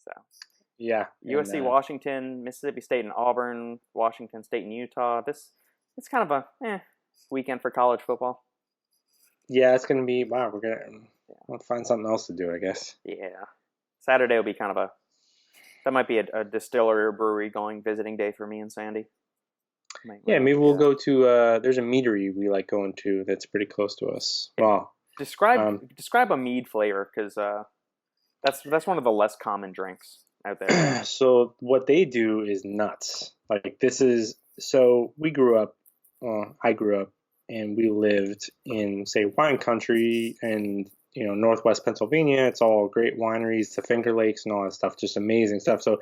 So yeah, USC, Washington, Mississippi State, and Auburn, Washington State and Utah. It's kind of a weekend for college football. Yeah, it's gonna be wow. We'll find something else to do, I guess. Yeah, Saturday will be kind of that might be a distillery or brewery visiting day for me and Sandy. Maybe we'll go to. There's a meadery we like going to that's pretty close to us. Well, describe a mead flavor because that's one of the less common drinks out there. So what they do is nuts. Like this is so we grew up. I grew up and we lived in say wine country and Northwest Pennsylvania. It's all great wineries, the Finger Lakes and all that stuff, just amazing stuff. So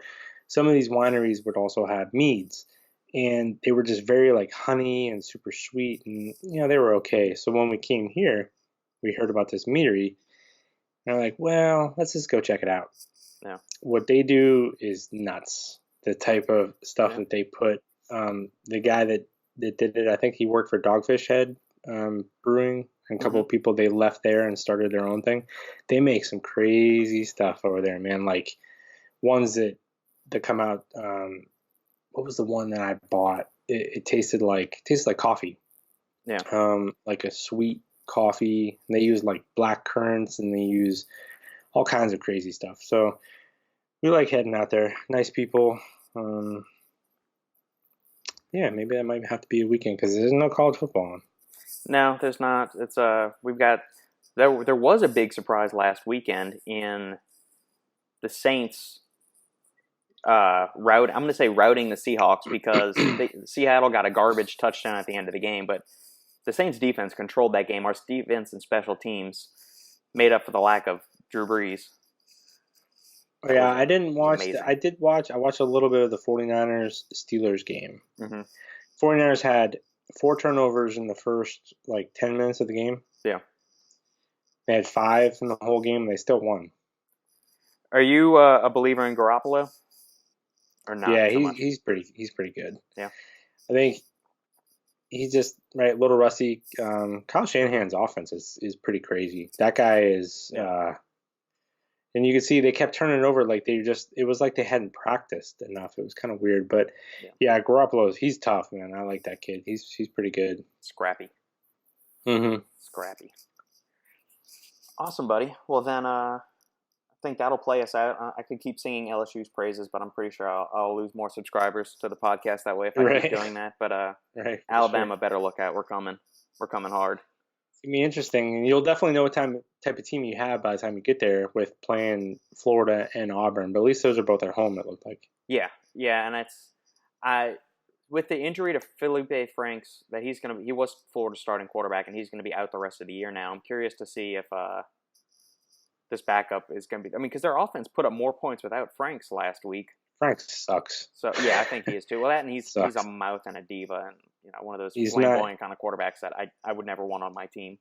some of these wineries would also have meads, and they were just very like honey and super sweet, and they were okay. So when we came here, we heard about this meadery, and I'm like, well, let's just go check it out. Yeah. What they do is nuts. The type of stuff that they put. The guy that did it, I think he worked for Dogfish Head Brewing. And a couple of people, they left there and started their own thing. They make some crazy stuff over there, man. Like ones that come out. What was the one that I bought? It tasted like coffee. Yeah. Like a sweet coffee. And they use like black currants and they use all kinds of crazy stuff. So we like heading out there. Nice people. Yeah, maybe that might have to be a weekend because there's no college football on. No, there's not. It's we've got there was a big surprise last weekend in the Saints I'm going to say routing the Seahawks because Seattle got a garbage touchdown at the end of the game, but the Saints defense controlled that game. Our defense and special teams made up for the lack of Drew Brees. Yeah, I didn't watch I watched a little bit of the 49ers Steelers game. Mm-hmm. 49ers had 4 turnovers in the first 10 minutes of the game. Yeah. They had 5 in the whole game and they still won. Are you a believer in Garoppolo? Or not? Yeah, he's pretty good. Yeah. I think he's just little rusty. Kyle Shanahan's offense is pretty crazy. That guy is and you can see they kept turning it over it was like they hadn't practiced enough. It was kind of weird, but yeah, Garoppolo he's tough, man. I like that kid. He's pretty good. Scrappy. Mm-hmm. Scrappy. Awesome, buddy. Well then, I think that'll play us out. I could keep singing LSU's praises, but I'm pretty sure I'll lose more subscribers to the podcast that way if I keep doing that. But Alabama better look out. We're coming. We're coming hard. It's gonna be interesting, and you'll definitely know what type of team you have by the time you get there with playing Florida and Auburn. But at least those are both at home. It looked like. Yeah, and with the injury to Felipe Franks that he was Florida's starting quarterback and he's gonna be out the rest of the year now. I'm curious to see if this backup is gonna be. I mean, because their offense put up more points without Franks last week. Franks sucks. So yeah, I think he is too. Well, that and he's a mouth and a diva, and one of those flamboyant kind of quarterbacks that I would never want on my team.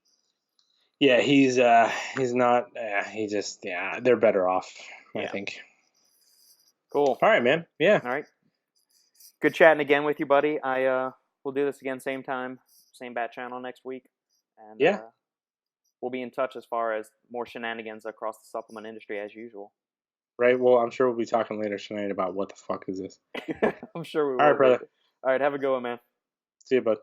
Yeah, he's not. He just they're better off. I think. Cool. All right, man. Yeah. All right. Good chatting again with you, buddy. We'll do this again, same time, same bat channel next week, and Yeah. we'll be in touch as far as more shenanigans across the supplement industry as usual. Right. Well, I'm sure we'll be talking later tonight about what the fuck is this. I'm sure we will. All right, brother. All right, have a good one, man. See you, bud.